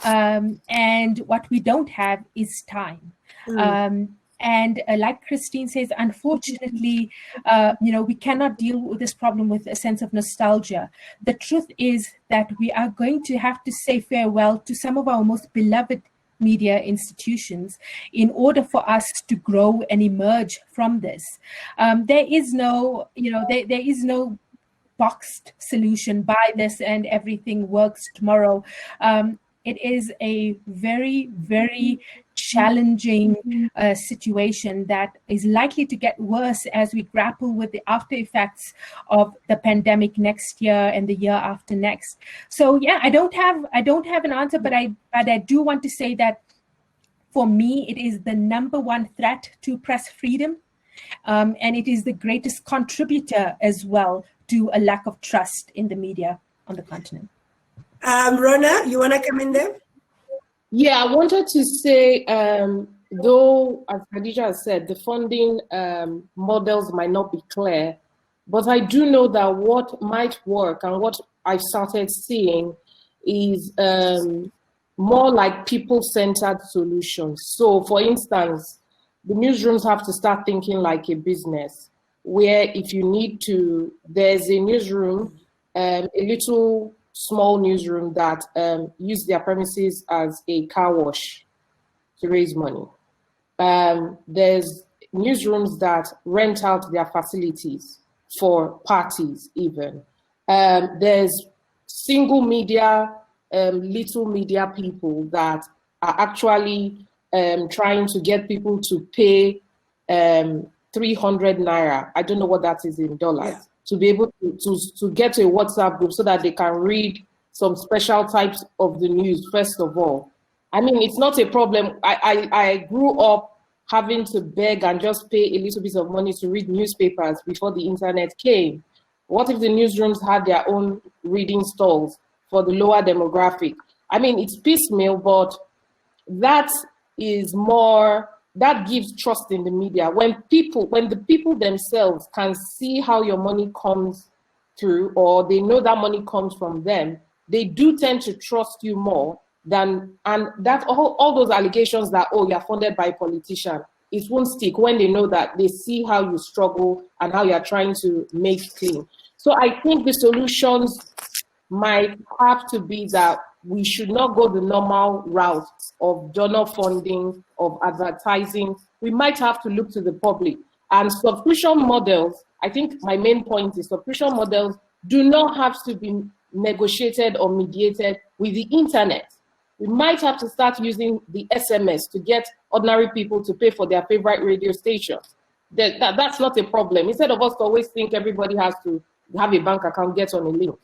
And what we don't have is time. And like Christine says, unfortunately, we cannot deal with this problem with a sense of nostalgia. The truth is that we are going to have to say farewell to some of our most beloved media institutions in order for us to grow and emerge from this. There is no boxed solution, buy this and everything works tomorrow. It is a very, very challenging situation that is likely to get worse as we grapple with the after effects of the pandemic next year and the year after next. So yeah, I don't have an answer, but I do want to say that for me, it is the number one threat to press freedom, and it is the greatest contributor as well to a lack of trust in the media on the continent. Ruona, you want to come in there? Yeah, I wanted to say, though, as Khadija has said, the funding models might not be clear, but I do know that what might work and what I've started seeing is more like people-centered solutions. So, for instance, the newsrooms have to start thinking like a business, where if you need to, there's a newsroom, a little small newsroom that use their premises as a car wash to raise money. There's newsrooms that rent out their facilities for parties even. There's single media, little media people that are actually trying to get people to pay 300 naira. I don't know what that is in dollars. Yeah. To be able to get to a WhatsApp group so that they can read some special types of the news, first of all. I mean, it's not a problem. I grew up having to beg and just pay a little bit of money to read newspapers before the internet came. What if the newsrooms had their own reading stalls for the lower demographic? I mean, it's piecemeal, but that is more... that gives trust in the media. When the people themselves can see how your money comes through, or they know that money comes from them, they do tend to trust you more than, and that all those allegations that, oh, you're funded by a politician, it won't stick when they know that they see how you struggle and how you're trying to make clean. So I think the solutions might have to be that we should not go the normal route of donor funding, of advertising. We might have to look to the public. And subscription models, I think my main point is subscription models do not have to be negotiated or mediated with the internet. We might have to start using the SMS to get ordinary people to pay for their favorite radio stations. That's not a problem. Instead of us to always think everybody has to have a bank account, get on a link.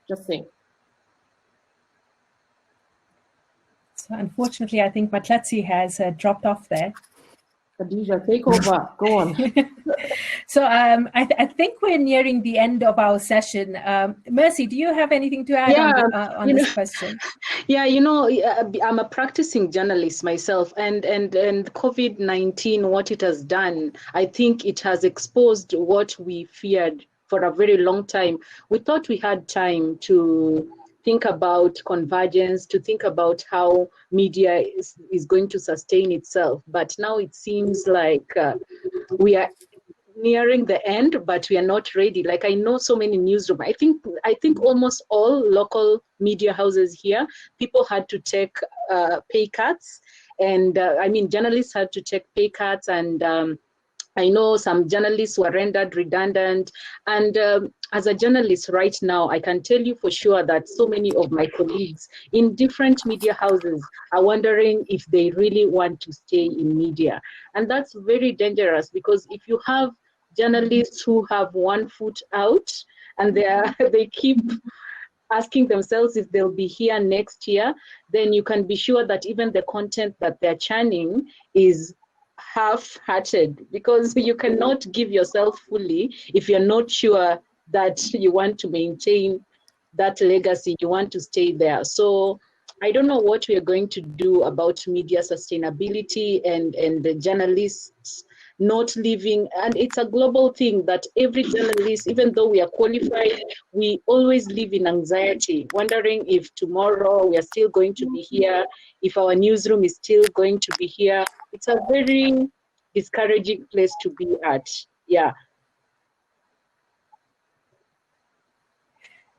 Just saying. So unfortunately, I think Mahlatse has dropped off there. Khadija, take over. Go on. So I think we're nearing the end of our session. Mercy, do you have anything to add on this question? Yeah, I'm a practicing journalist myself, and COVID-19, what it has done, I think it has exposed what we feared for a very long time. We thought we had time to think about convergence, to think about how media is going to sustain itself. But now it seems like we are nearing the end, but we are not ready. Like, I know so many newsrooms. I think almost all local media houses here, people had to take pay cuts. And journalists had to take pay cuts, and I know some journalists were rendered redundant. And as a journalist right now, I can tell you for sure that so many of my colleagues in different media houses are wondering if they really want to stay in media. And that's very dangerous, because if you have journalists who have one foot out and they keep asking themselves if they'll be here next year, then you can be sure that even the content that they're churning is half-hearted, because you cannot give yourself fully if you're not sure that you want to maintain that legacy, you want to stay there. So I don't know what we are going to do about media sustainability and the journalists not living, and it's a global thing that every journalist, even though we are qualified, we always live in anxiety, wondering if tomorrow we are still going to be here, if our newsroom is still going to be here. It's a very discouraging place to be at. Yeah.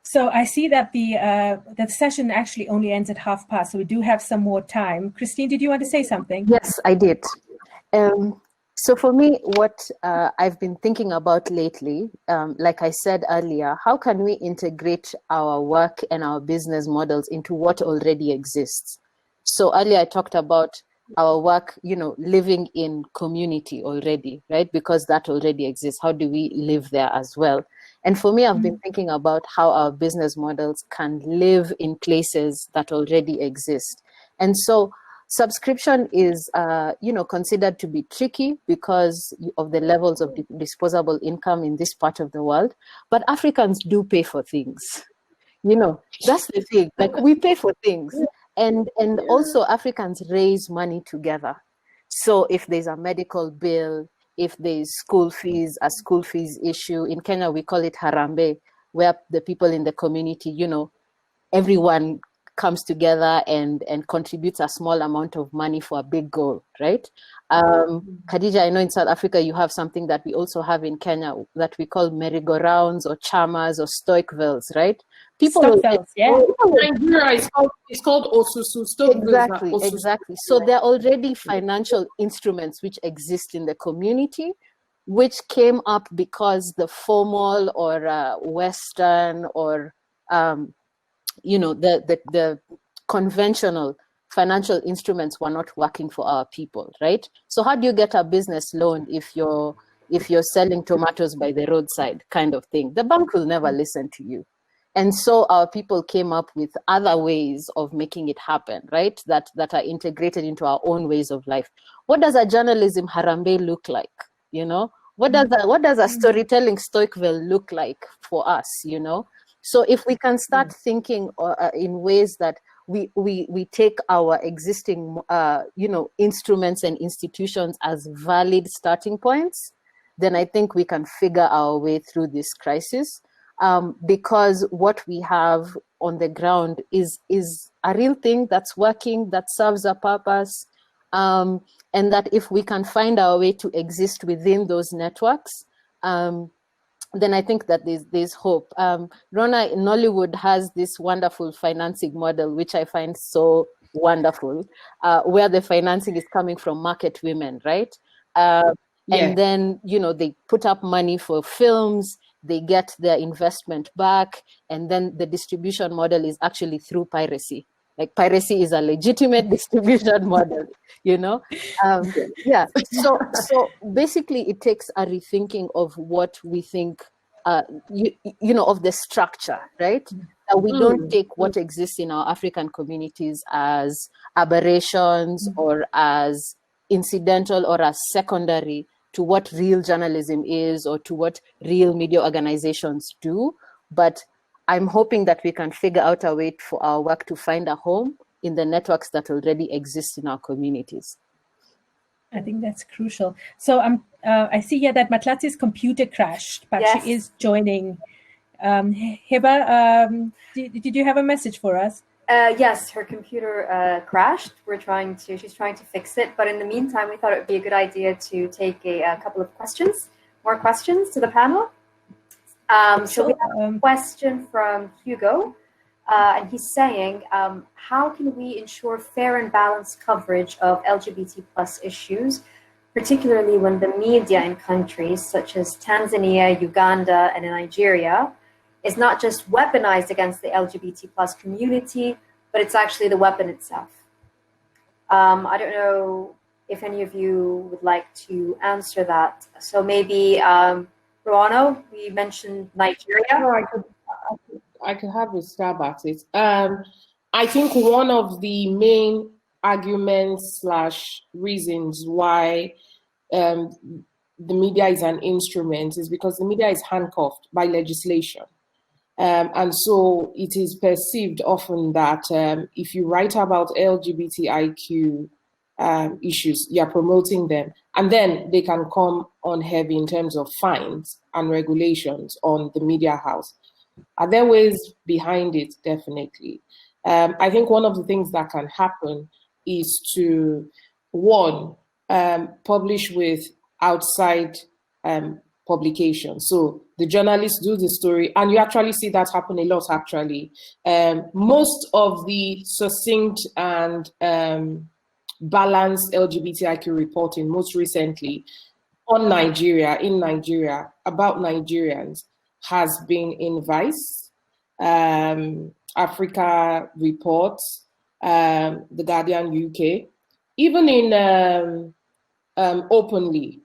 So I see that the session actually only ends at past, so we do have some more time. Christine, did you want to say something? Yes, I did. So for me, what I've been thinking about lately, like I said earlier, how can we integrate our work and our business models into what already exists? So earlier I talked about our work, living in community already, right? Because that already exists. How do we live there as well? And for me, I've been thinking about how our business models can live in places that already exist. And so subscription is, considered to be tricky because of the levels of disposable income in this part of the world. But Africans do pay for things. That's the thing. Like, we pay for things. And also Africans raise money together. So if there's a medical bill, if there's school fees, a school fees issue, in Kenya we call it harambe, where the people in the community, everyone comes together and contributes a small amount of money for a big goal, right? Khadija, I know in South Africa you have something that we also have in Kenya that we call merry-go-rounds or chamas or stoikvels, right? Stockvels, yeah. Nigeria it's called osusu. Exactly. So there are already financial instruments which exist in the community, which came up because the formal or Western or the conventional financial instruments were not working for our people, right? So how do you get a business loan if you're selling tomatoes by the roadside, kind of thing? The bank will never listen to you. And so our people came up with other ways of making it happen, right? That are integrated into our own ways of life. What does a journalism harambe look like? What does a storytelling stoikvel look like for us? So if we can start thinking in ways that we take our existing instruments and institutions as valid starting points, then I think we can figure our way through this crisis. Because what we have on the ground is a real thing that's working, that serves a purpose, and that if we can find our way to exist within those networks, then I think that there's hope. Ruona in Nollywood has this wonderful financing model, which I find so wonderful, where the financing is coming from market women, right? And then, they put up money for films, they get their investment back, and then the distribution model is actually through piracy. Like, piracy is a legitimate distribution model, So basically it takes a rethinking of what we think, of the structure, right? That we don't take what exists in our African communities as aberrations or as incidental or as secondary to what real journalism is or to what real media organizations do. But I'm hoping that we can figure out a way for our work to find a home in the networks that already exist in our communities. I think that's crucial. So I see here that Mahlatse's computer crashed, but she is joining. Heba, did you have a message for us? Yes, her computer crashed. She's trying to fix it. But in the meantime, we thought it would be a good idea to take a couple of more questions to the panel. So we have a question from Hugo, and he's saying, how can we ensure fair and balanced coverage of LGBT plus issues, particularly when the media in countries such as Tanzania, Uganda, and Nigeria is not just weaponized against the LGBT plus community, but it's actually the weapon itself? I don't know if any of you would like to answer that. So maybe Ruona, we mentioned Nigeria. No, I could have a stab at it. I think one of the main arguments / reasons why the media is an instrument is because the media is handcuffed by legislation. And so it is perceived often that if you write about LGBTIQ issues, you're promoting them, and then they can come on heavy in terms of fines and regulations on the media house. Are there ways behind it? Definitely. I think one of the things that can happen is to, one, publish with outside publication. So the journalists do the story, and you actually see that happen a lot, actually. Most of the succinct and balanced LGBTIQ reporting, most recently, on Nigeria, in Nigeria, about Nigerians, has been in Vice, Africa Reports, The Guardian UK, even in Openly,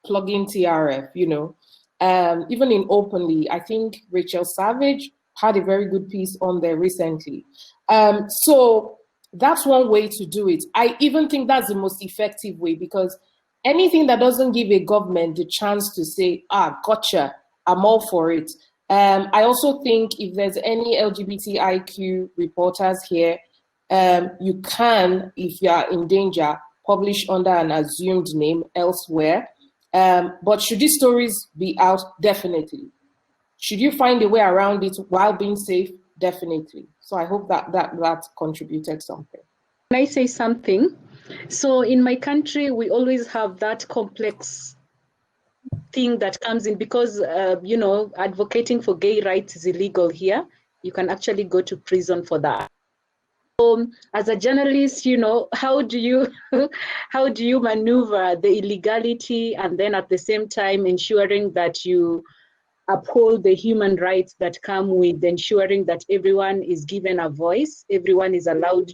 plug-in TRF, even in Openly, I think Rachel Savage had a very good piece on there recently. So that's one way to do it. I even think that's the most effective way, because anything that doesn't give a government the chance to say, gotcha, I'm all for it. I also think if there's any LGBTIQ reporters here, you can, if you are in danger, publish under an assumed name elsewhere. But should these stories be out? Definitely. Should you find a way around it while being safe? Definitely. So I hope that contributed something. Can I say something? So in my country, we always have that complex thing that comes in because, advocating for gay rights is illegal here. You can actually go to prison for that. As a journalist, how do you maneuver the illegality and then at the same time ensuring that you uphold the human rights that come with ensuring that everyone is given a voice, everyone is allowed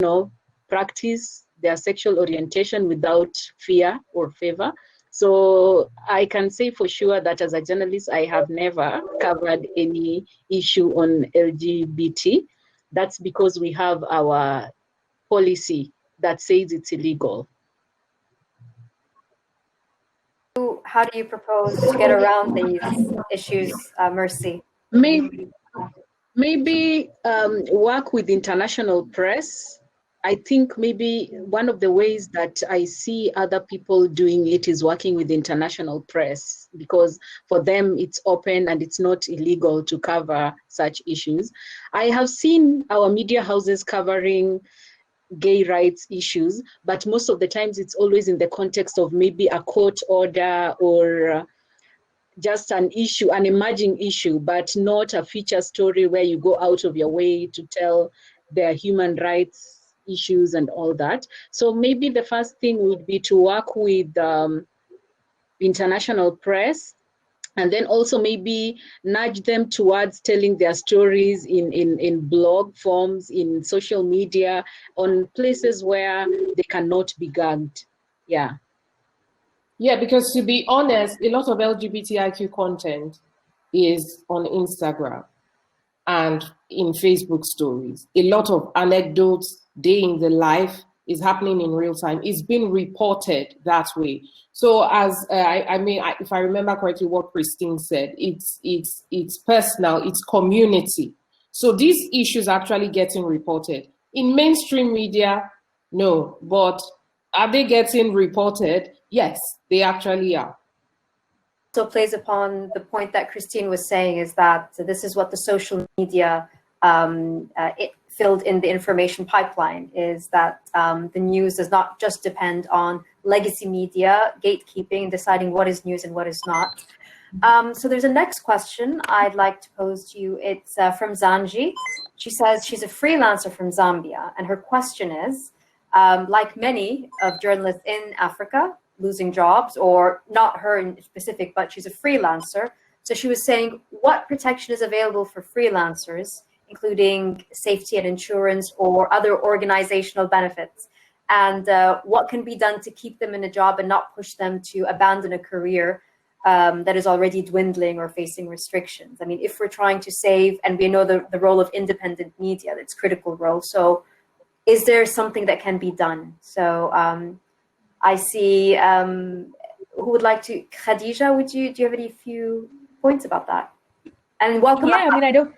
to practice their sexual orientation without fear or favor. So I can say for sure that as a journalist, I have never covered any issue on LGBT. That's because we have our policy that says it's illegal. How do you propose to get around these issues, Mercy? Maybe work with international press. I think maybe one of the ways that I see other people doing it is working with international press, because for them it's open and it's not illegal to cover such issues. I have seen our media houses covering gay rights issues, but most of the times it's always in the context of maybe a court order or just an issue, an emerging issue, but not a feature story where you go out of your way to tell their human rights issues and all that. So maybe the first thing would be to work with international press, and then also maybe nudge them towards telling their stories in blog forms, in social media, on places where they cannot be gagged. Yeah. Yeah, because to be honest, a lot of LGBTIQ content is on Instagram and in Facebook stories. A lot of anecdotes, day in the life is happening in real time. It's been reported that way. So as if I remember correctly what Christine said, it's personal, it's community. So these issues are actually getting reported. In mainstream media, no, but are they getting reported? Yes, they actually are. So plays upon the point that Christine was saying, is that this is what the social media it filled in the information pipeline, is that the news does not just depend on legacy media gatekeeping, deciding what is news and what is not. So there's a next question I'd like to pose to you. It's from Zanji. She says she's a freelancer from Zambia, and her question is, like many of journalists in Africa, losing jobs, or not her in specific, but she's a freelancer. So she was saying, what protection is available for freelancers, including safety and insurance or other organizational benefits? And what can be done to keep them in a job and not push them to abandon a career that is already dwindling or facing restrictions? I mean, if we're trying to save, and we know the role of independent media, that's critical role. So is there something that can be done? So I see. Who would like to? Khadija, do you have any few points about that? And welcome. Yeah, I don't.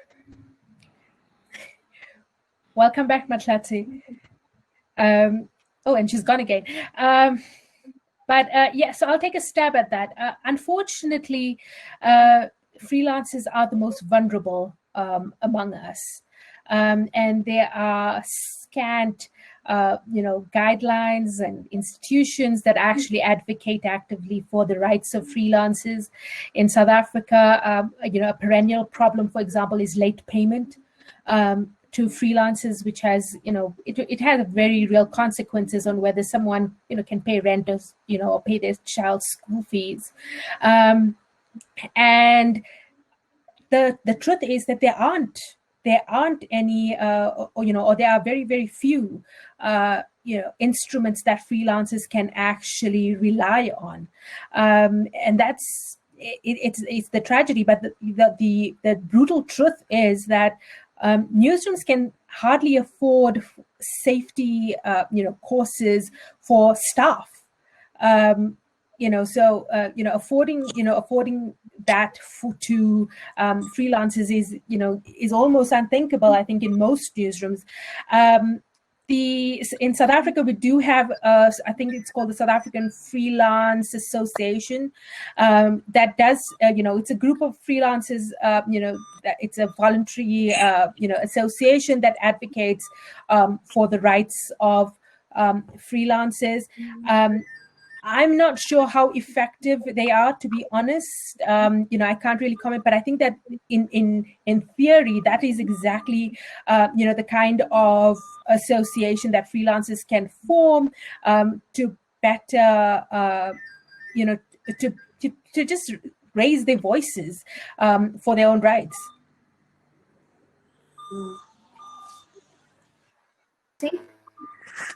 Welcome back, Mahlatse. Oh, and she's gone again. But so I'll take a stab at that. Unfortunately, freelancers are the most vulnerable among us, and there are scant, guidelines and institutions that actually advocate actively for the rights of freelancers. In South Africa, a perennial problem, for example, is late payment to freelancers, which has, it has very real consequences on whether someone, can pay rent or pay their child's school fees. And the truth is that there aren't any, or there are very, very few, instruments that freelancers can actually rely on. And that's, it's the tragedy, but the brutal truth is that newsrooms can hardly afford safety, courses for staff. Affording that to freelancers is almost unthinkable, I think, in most newsrooms. In South Africa, we do have, I think it's called the South African Freelance Association, that does, it's a group of freelancers, it's a voluntary, association that advocates for the rights of freelancers. I'm not sure how effective they are, to be honest. I can't really comment, but I think that in theory, that is exactly, the kind of association that freelancers can form to better, to just raise their voices for their own rights.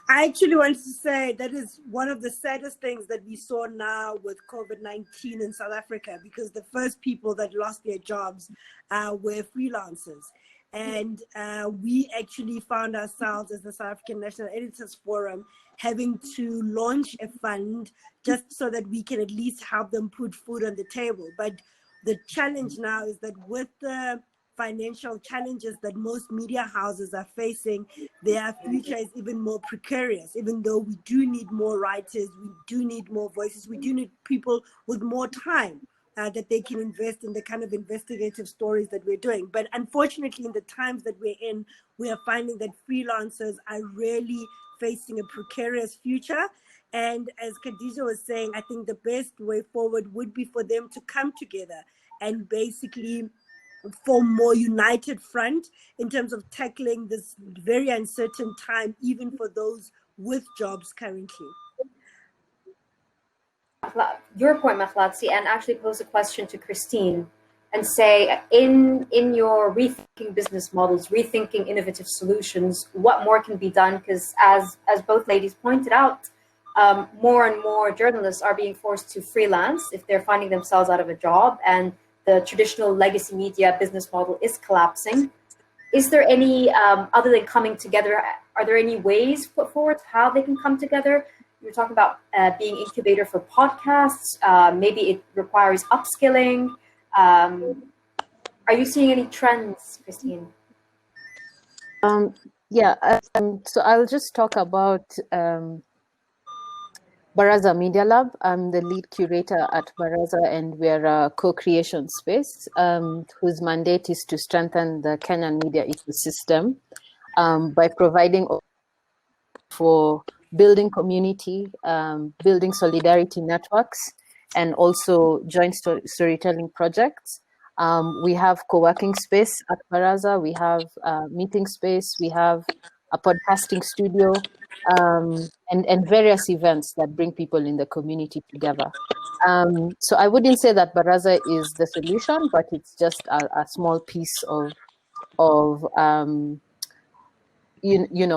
I actually want to say that is one of the saddest things that we saw now with COVID-19 in South Africa, because the first people that lost their jobs were freelancers. And we actually found ourselves as the South African National Editors Forum having to launch a fund just so that we can at least help them put food on the table. But the challenge now is that with the financial challenges that most media houses are facing, their future is even more precarious. Even though we do need more writers, we do need more voices, we do need people with more time that they can invest in the kind of investigative stories that we're doing. But unfortunately, in the times that we're in, we are finding that freelancers are really facing a precarious future. And as Khadija was saying, I think the best way forward would be for them to come together and basically form more united front in terms of tackling this very uncertain time, even for those with jobs currently. Your point, Mahlatse, and actually pose a question to Christine and say, in your rethinking business models, rethinking innovative solutions, what more can be done? Because as both ladies pointed out, more and more journalists are being forced to freelance if they're finding themselves out of a job, and the traditional legacy media business model is collapsing. Is there any, other than coming together, are there any ways put forward how they can come together? You're talking about being incubator for podcasts. Maybe it requires upskilling. Are you seeing any trends, Christine? So I'll just talk about Baraza Media Lab. I'm the lead curator at Baraza, and we're a co-creation space whose mandate is to strengthen the Kenyan media ecosystem by providing for building community, building solidarity networks, and also joint storytelling projects. We have co-working space at Baraza, we have meeting space, we have a podcasting studio, and various events that bring people in the community together. So I wouldn't say that Baraza is the solution, but it's just a small piece of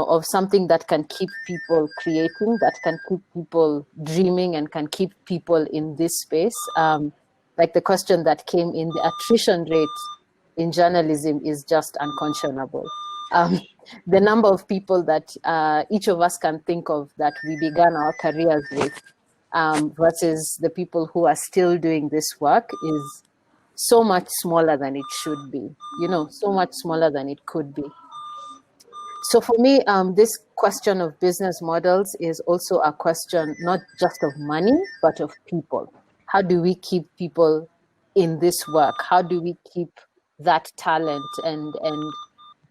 of something that can keep people creating, that can keep people dreaming, and can keep people in this space. Like the question that came in, the attrition rate in journalism is just unconscionable. the number of people that each of us can think of that we began our careers with versus the people who are still doing this work is so much smaller than it should be, so much smaller than it could be. So for me, this question of business models is also a question not just of money, but of people. How do we keep people in this work? How do we keep that talent and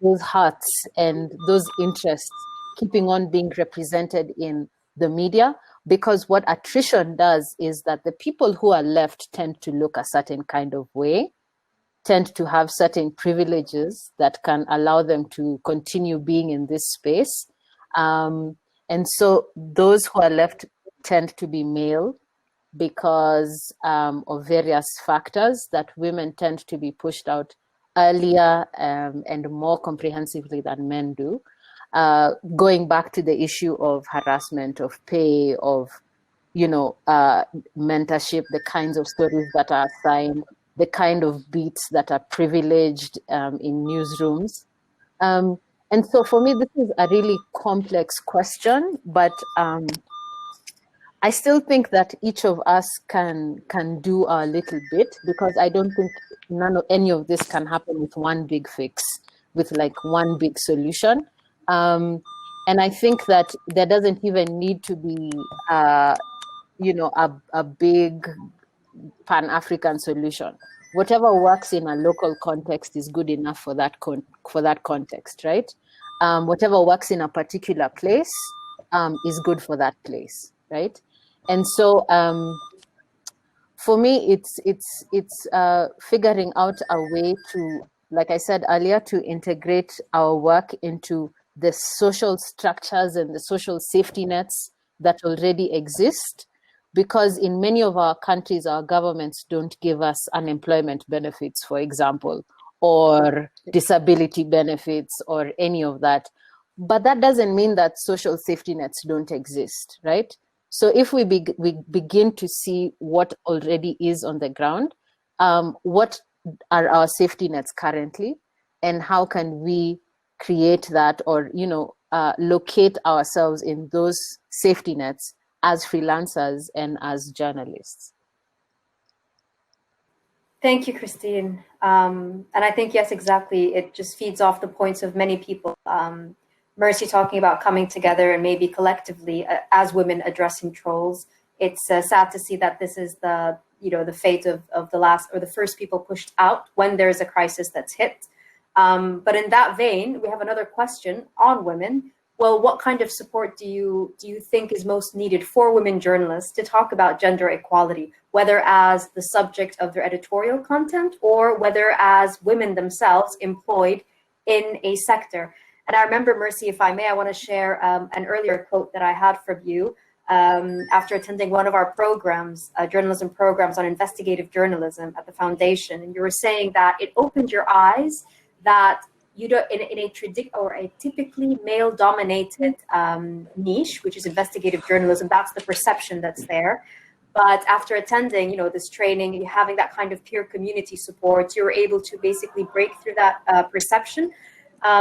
those hearts and those interests keeping on being represented in the media? Because what attrition does is that the people who are left tend to look a certain kind of way, tend to have certain privileges that can allow them to continue being in this space. And so those who are left tend to be male because of various factors, that women tend to be pushed out earlier and more comprehensively than men do. Going back to the issue of harassment, of pay, of, mentorship, the kinds of stories that are assigned, the kind of beats that are privileged in newsrooms. And so for me, this is a really complex question, but I still think that each of us can do a little bit, because I don't think any of this can happen with one big fix, with like one big solution. And I think that there doesn't even need to be, a big Pan-African solution. Whatever works in a local context is good enough for that context, right? Whatever works in a particular place is good for that place, right? And so for me, it's figuring out a way to, like I said earlier, to integrate our work into the social structures and the social safety nets that already exist. Because in many of our countries, our governments don't give us unemployment benefits, for example, or disability benefits or any of that. But that doesn't mean that social safety nets don't exist, right? So if we begin to see what already is on the ground, what are our safety nets currently, and how can we create that or, locate ourselves in those safety nets as freelancers and as journalists. Thank you, Christine. And I think, yes, exactly. It just feeds off the points of many people. Mercy talking about coming together and maybe collectively as women addressing trolls. It's sad to see that this is the fate of the last or the first people pushed out when there's a crisis that's hit. But in that vein, we have another question on women. Well, what kind of support do you think is most needed for women journalists to talk about gender equality, whether as the subject of their editorial content or whether as women themselves employed in a sector? And I remember, Mercy, if I may, I want to share an earlier quote that I had from you after attending one of our programs, journalism programs on investigative journalism at the foundation. And you were saying that it opened your eyes that you don't, in a typically male-dominated niche, which is investigative journalism, that's the perception that's there. But after attending, this training and having that kind of peer community support, you were able to basically break through that perception.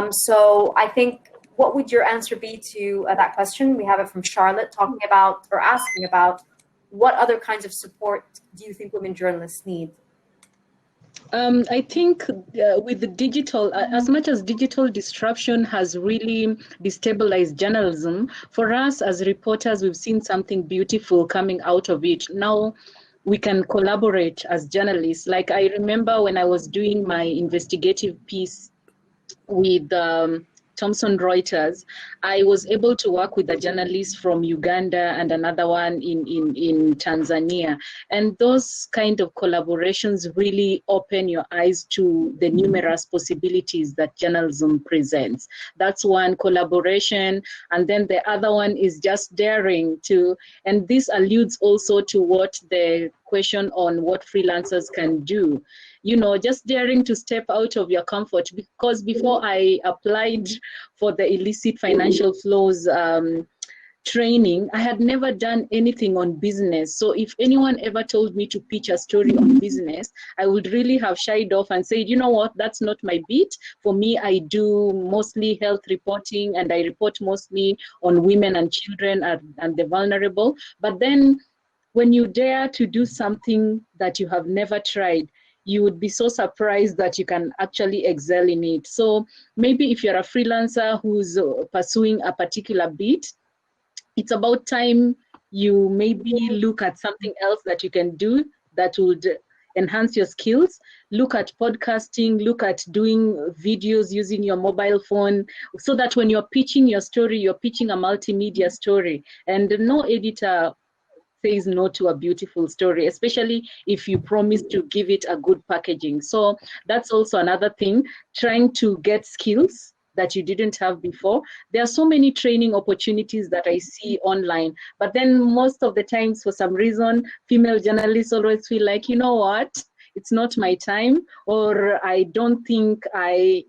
So I think, what would your answer be to that question? We have it from Charlotte talking about or asking about what other kinds of support do you think women journalists need? I think with the digital, as much as digital disruption has really destabilized journalism, for us as reporters, we've seen something beautiful coming out of it. Now we can collaborate as journalists. Like I remember when I was doing my investigative piece with Thomson Reuters, I was able to work with a journalist from Uganda and another one in Tanzania. And those kind of collaborations really open your eyes to the numerous possibilities that journalism presents. That's one collaboration. And then the other one is just daring to, and this alludes also to what the question on what freelancers can do. Just daring to step out of your comfort, because before I applied for the illicit financial flows training, I had never done anything on business. So if anyone ever told me to pitch a story on business, I would really have shied off and said, you know what, that's not my beat. For me, I do mostly health reporting, and I report mostly on women and children and the vulnerable. But then when you dare to do something that you have never tried, you would be so surprised that you can actually excel in it. So maybe if you're a freelancer who's pursuing a particular beat, it's about time you maybe look at something else that you can do that would enhance your skills. Look at podcasting, look at doing videos using your mobile phone, so that when you're pitching your story, you're pitching a multimedia story. And no editor says no to a beautiful story, especially if you promise to give it a good packaging. So that's also another thing, trying to get skills that you didn't have before. There are so many training opportunities that I see online, but then most of the times, for some reason, female journalists always feel like, you know what, it's not my time, or I don't think I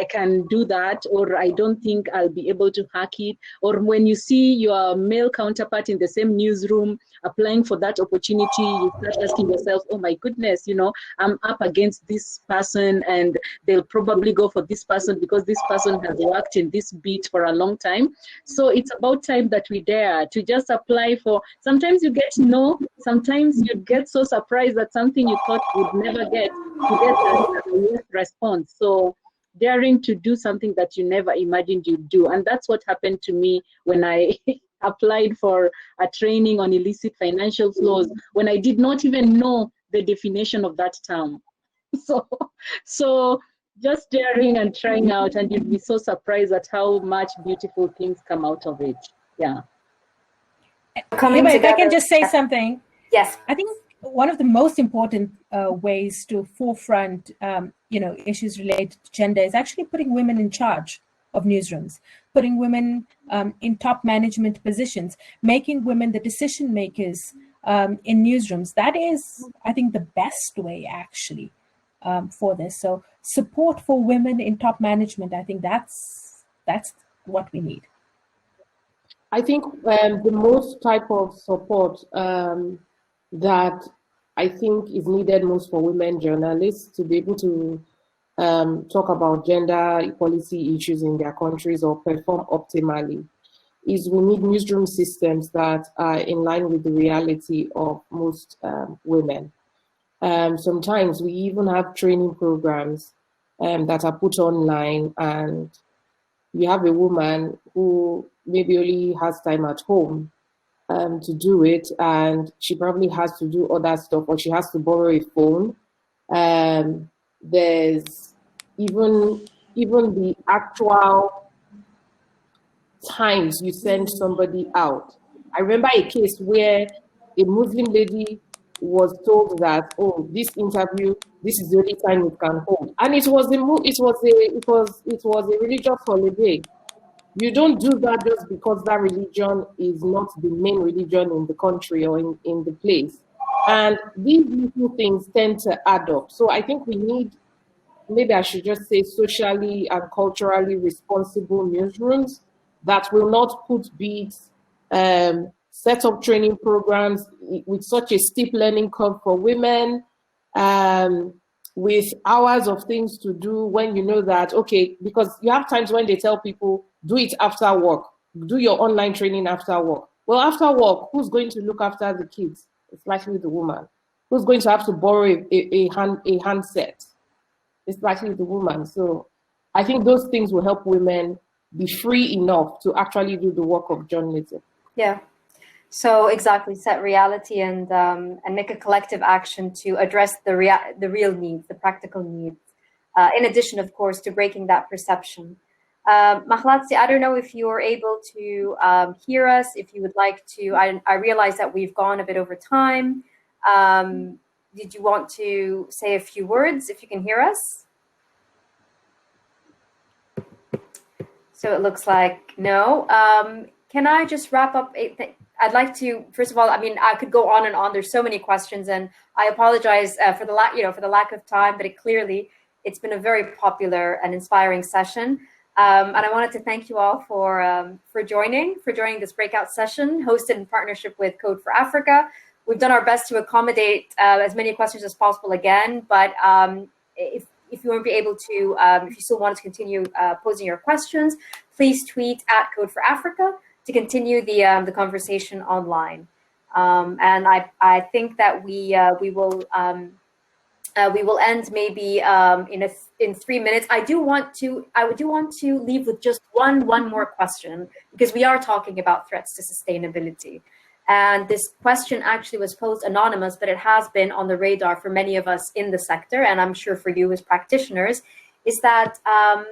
can do that, or I don't think I'll be able to hack it. Or when you see your male counterpart in the same newsroom applying for that opportunity, you start asking yourself, oh my goodness, you know, I'm up against this person and they'll probably go for this person because this person has worked in this beat for a long time. So it's about time that we dare to just apply for, sometimes you get no, sometimes you get so surprised that something you thought would never get, you get a yes response. So daring to do something that you never imagined you'd do. And that's what happened to me when I applied for a training on illicit financial flows, when I did not even know the definition of that term. So just daring and trying out, and you'd be so surprised at how much beautiful things come out of it. Yeah. If I can just say something. Yes. I think one of the most important ways to forefront, issues related to gender is actually putting women in charge of newsrooms, putting women in top management positions, making women the decision makers in newsrooms. That is, I think, the best way actually for this. So support for women in top management, I think that's what we need. I think the most type of support that I think is needed most for women journalists to be able to talk about gender equality issues in their countries or perform optimally is we need newsroom systems that are in line with the reality of most women. Sometimes we even have training programs that are put online, and you have a woman who maybe only has time at home to do it, and she probably has to do other stuff, or she has to borrow a phone. There's even the actual times you send somebody out. I remember a case where a Muslim lady was told that, oh, this interview, this is the only time it can hold, and it was a religious holiday. You don't do that just because that religion is not the main religion in the country or in the place. And these little things tend to add up. So I think we need, maybe I should just say, socially and culturally responsible newsrooms that will not put beats, set up training programs with such a steep learning curve for women, with hours of things to do when you know that, okay, because you have times when they tell people, do it after work, do your online training after work. Well, after work, who's going to look after the kids? It's likely the woman. Who's going to have to borrow a handset? It's likely the woman. So I think those things will help women be free enough to actually do the work of journalism. Yeah. So exactly, set reality and make a collective action to address the real needs, the practical needs. In addition, of course, to breaking that perception. Mahlatse, I don't know if you are able to hear us, if you would like to. I realize that we've gone a bit over time. Did you want to say a few words, if you can hear us? So it looks like no. Can I just wrap up? I'd like to, first of all, I mean, I could go on and on. There's so many questions, and I apologize for the lack of time. But it's been a very popular and inspiring session. And I wanted to thank you all for joining this breakout session hosted in partnership with Code for Africa. We've done our best to accommodate as many questions as possible again, but if you won't be able to, if you still want to continue posing your questions, please tweet at Code for Africa to continue the conversation online. And I think that we will end maybe in 3 minutes. I do want to leave with just one more question, because we are talking about threats to sustainability. And this question actually was posed anonymous, but it has been on the radar for many of us in the sector, and I'm sure for you as practitioners, is that are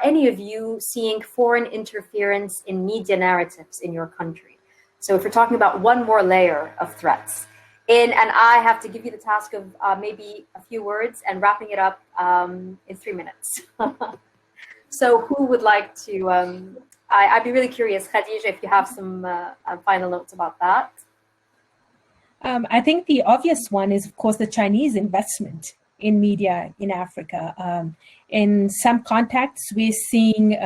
any of you seeing foreign interference in media narratives in your country? So if we're talking about one more layer of threats, and I have to give you the task of maybe a few words and wrapping it up in 3 minutes. So who would like to, I'd be really curious, Khadija, if you have some final notes about that. I think the obvious one is, of course, the Chinese investment in media in Africa. In some contexts, we're seeing,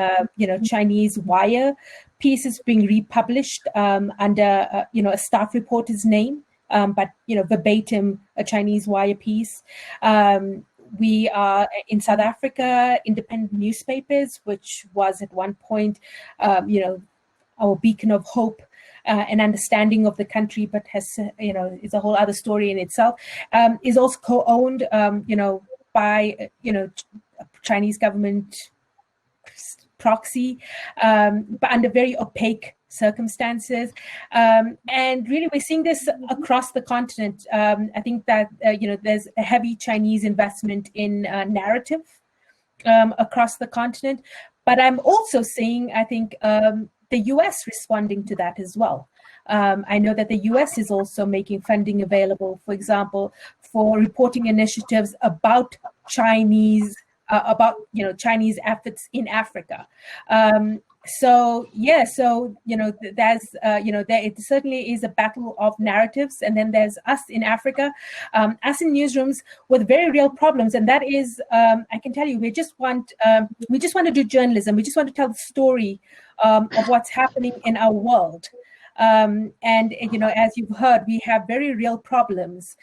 Chinese wire pieces being republished under, a staff reporter's name, but, verbatim, a Chinese wire piece. We are in South Africa, independent newspapers, which was at one point, our beacon of hope and understanding of the country, but has, is a whole other story in itself, is also co-owned, by, Chinese government proxy, but under very opaque circumstances. And really, we're seeing this across the continent. I think that, there's a heavy Chinese investment in narrative across the continent. But I'm also seeing, I think, the US responding to that as well. I know that the US is also making funding available, for example, for reporting initiatives about Chinese Chinese efforts in Africa. There's, it certainly is a battle of narratives. And then there's us in Africa, us in newsrooms with very real problems. And that is, I can tell you, we just want to do journalism. We just want to tell the story of what's happening in our world. And, as you've heard, we have very real problems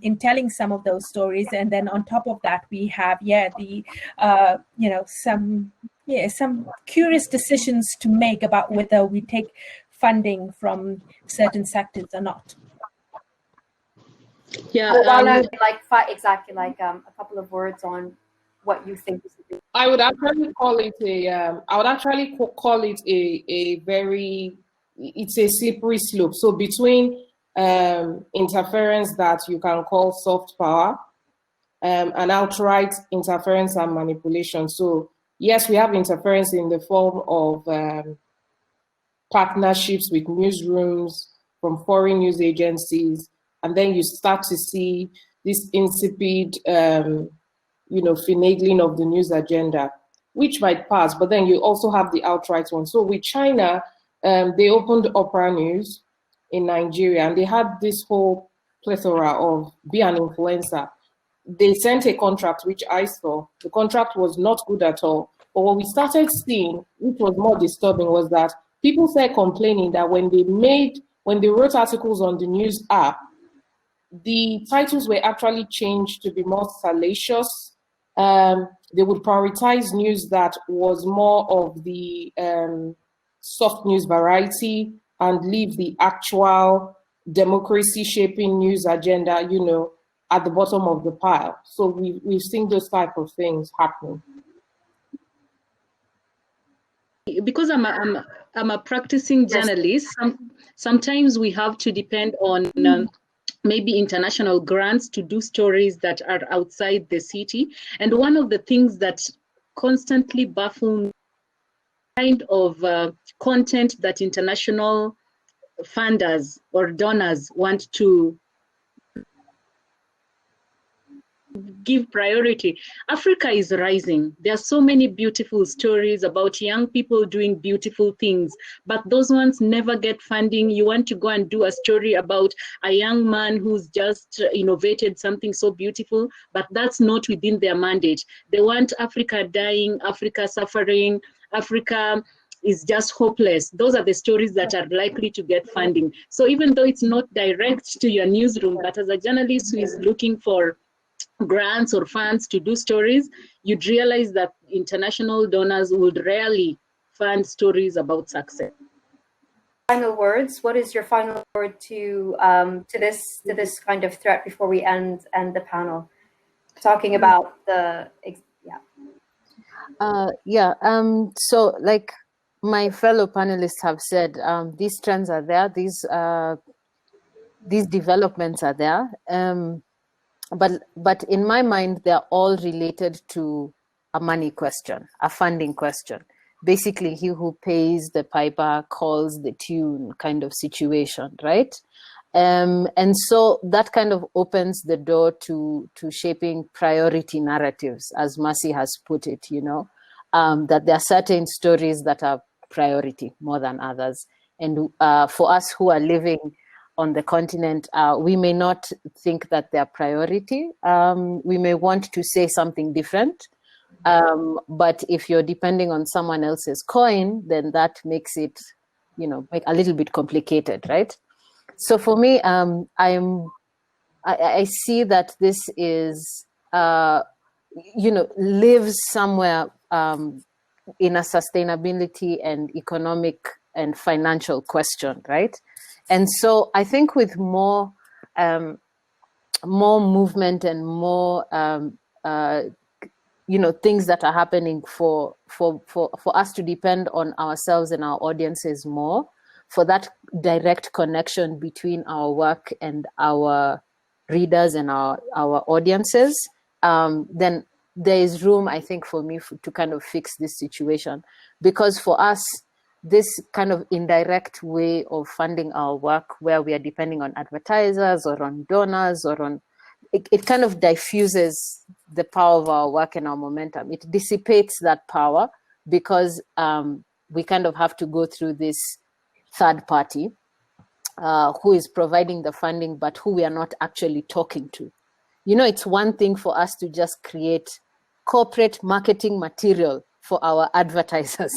in telling some of those stories. And then on top of that, we have, some curious decisions to make about whether we take funding from certain sectors or not. Yeah, Ruona, a couple of words on what you think. I would actually call it a very, it's a slippery slope. So between interference that you can call soft power and outright interference and manipulation. So yes, we have interference in the form of partnerships with newsrooms from foreign news agencies, and then you start to see this insipid, finagling of the news agenda, which might pass, but then you also have the outright one. So with China, they opened Opera News in Nigeria, and they had this whole plethora of be an influencer. They sent a contract, which I saw. The contract was not good at all. But what we started seeing, which was more disturbing, was that people started complaining that when they wrote articles on the news app, the titles were actually changed to be more salacious. They would prioritize news that was more of the soft news variety and leave the actual democracy shaping news agenda, at the bottom of the pile. So we've seen those type of things happening. Because I'm a practicing journalist, sometimes we have to depend on maybe international grants to do stories that are outside the city. And one of the things that constantly baffle me, kind of content that international funders or donors want to give priority. Africa is rising. There are so many beautiful stories about young people doing beautiful things, but those ones never get funding. You want to go and do a story about a young man who's just innovated something so beautiful, but that's not within their mandate. They want Africa dying, Africa suffering, Africa is just hopeless. Those are the stories that are likely to get funding. So even though it's not direct to your newsroom, but as a journalist who is looking for grants or funds to do stories, you'd realize that international donors would rarely fund stories about success. Final words. What is your final word to this kind of threat before we end the panel? Talking about so like my fellow panelists have said, these trends are there, these developments are there, but in my mind, they're all related to a money question, a funding question. Basically, he who pays the piper calls the tune kind of situation, right? And so that kind of opens the door to shaping priority narratives, as Mercy has put it, that there are certain stories that are priority more than others. And for us who are living on the continent, we may not think that they're priority. We may want to say something different. But if you're depending on someone else's coin, then that makes it, like a little bit complicated, right? So for me, I see that this is, lives somewhere in a sustainability and economic and financial question, right? And so I think with more movement and more, things that are happening for us to depend on ourselves and our audiences more, for that direct connection between our work and our readers and our audiences, then there is room, I think, for me to kind of fix this situation. Because for us, this kind of indirect way of funding our work, where we are depending on advertisers or on donors or on, it kind of diffuses the power of our work and our momentum. It dissipates that power because we kind of have to go through this third party who is providing the funding, but who we are not actually talking to. It's one thing for us to just create corporate marketing material for our advertisers,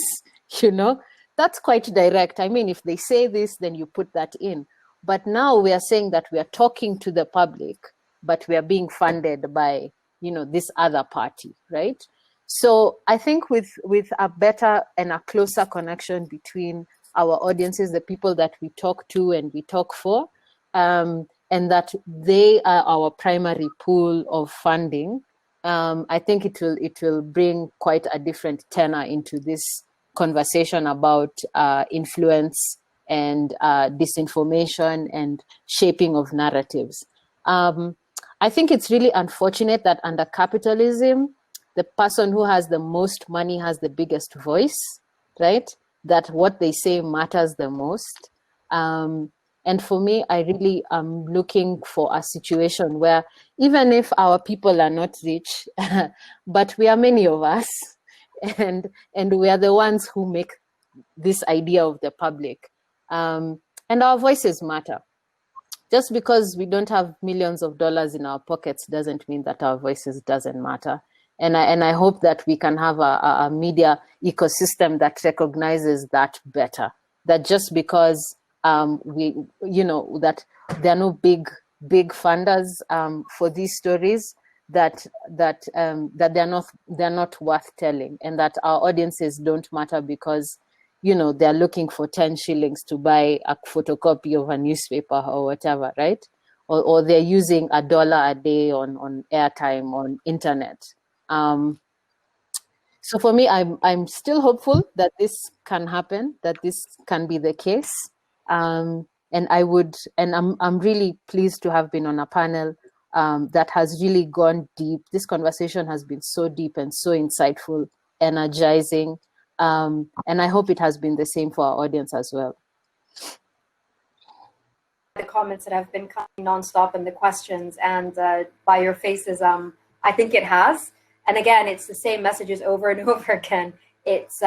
that's quite direct. I mean, if they say this, then you put that in. But now we are saying that we are talking to the public, but we are being funded by, this other party, right? So I think with a better and a closer connection between our audiences, the people that we talk to and we talk for, and that they are our primary pool of funding, I think it will bring quite a different tenor into this conversation about influence and disinformation and shaping of narratives. I think it's really unfortunate that under capitalism, the person who has the most money has the biggest voice, right? That what they say matters the most. And for me, I really am looking for a situation where even if our people are not rich, but we are many of us, and we are the ones who make this idea of the public, and our voices matter. Just because we don't have millions of dollars in our pockets doesn't mean that our voices doesn't matter. And I hope that we can have a media ecosystem that recognizes that better. That just because that there are no big funders for these stories, that they're not worth telling, and that our audiences don't matter because they're looking for 10 shillings to buy a photocopy of a newspaper or whatever, right? Or they're using $1 a day on airtime on internet. So for me, I'm still hopeful that this can happen, that this can be the case. And I'm really pleased to have been on a panel that has really gone deep. This conversation has been so deep and so insightful, energizing. And I hope it has been the same for our audience as well. The comments that have been coming nonstop and the questions, and by your faces, I think it has. And again, it's the same messages over and over again. It's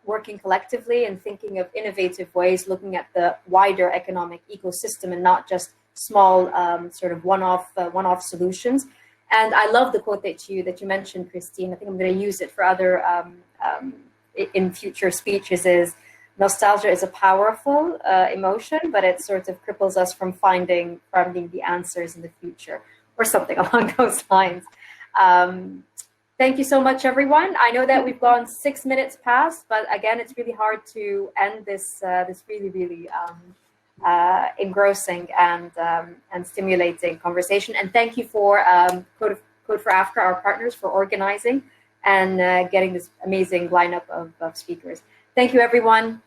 working collectively and thinking of innovative ways, looking at the wider economic ecosystem and not just small sort of one-off solutions. And I love the quote that you mentioned, Christine. I think I'm going to use it for other in future speeches. Is nostalgia is a powerful emotion, but it sort of cripples us from finding the answers in the future, or something along those lines. Thank you so much, everyone. I know that we've gone 6 minutes past, but again, it's really hard to end this really engrossing and stimulating conversation. And thank you for Code for Africa, our partners, for organizing and getting this amazing lineup of speakers. Thank you, everyone.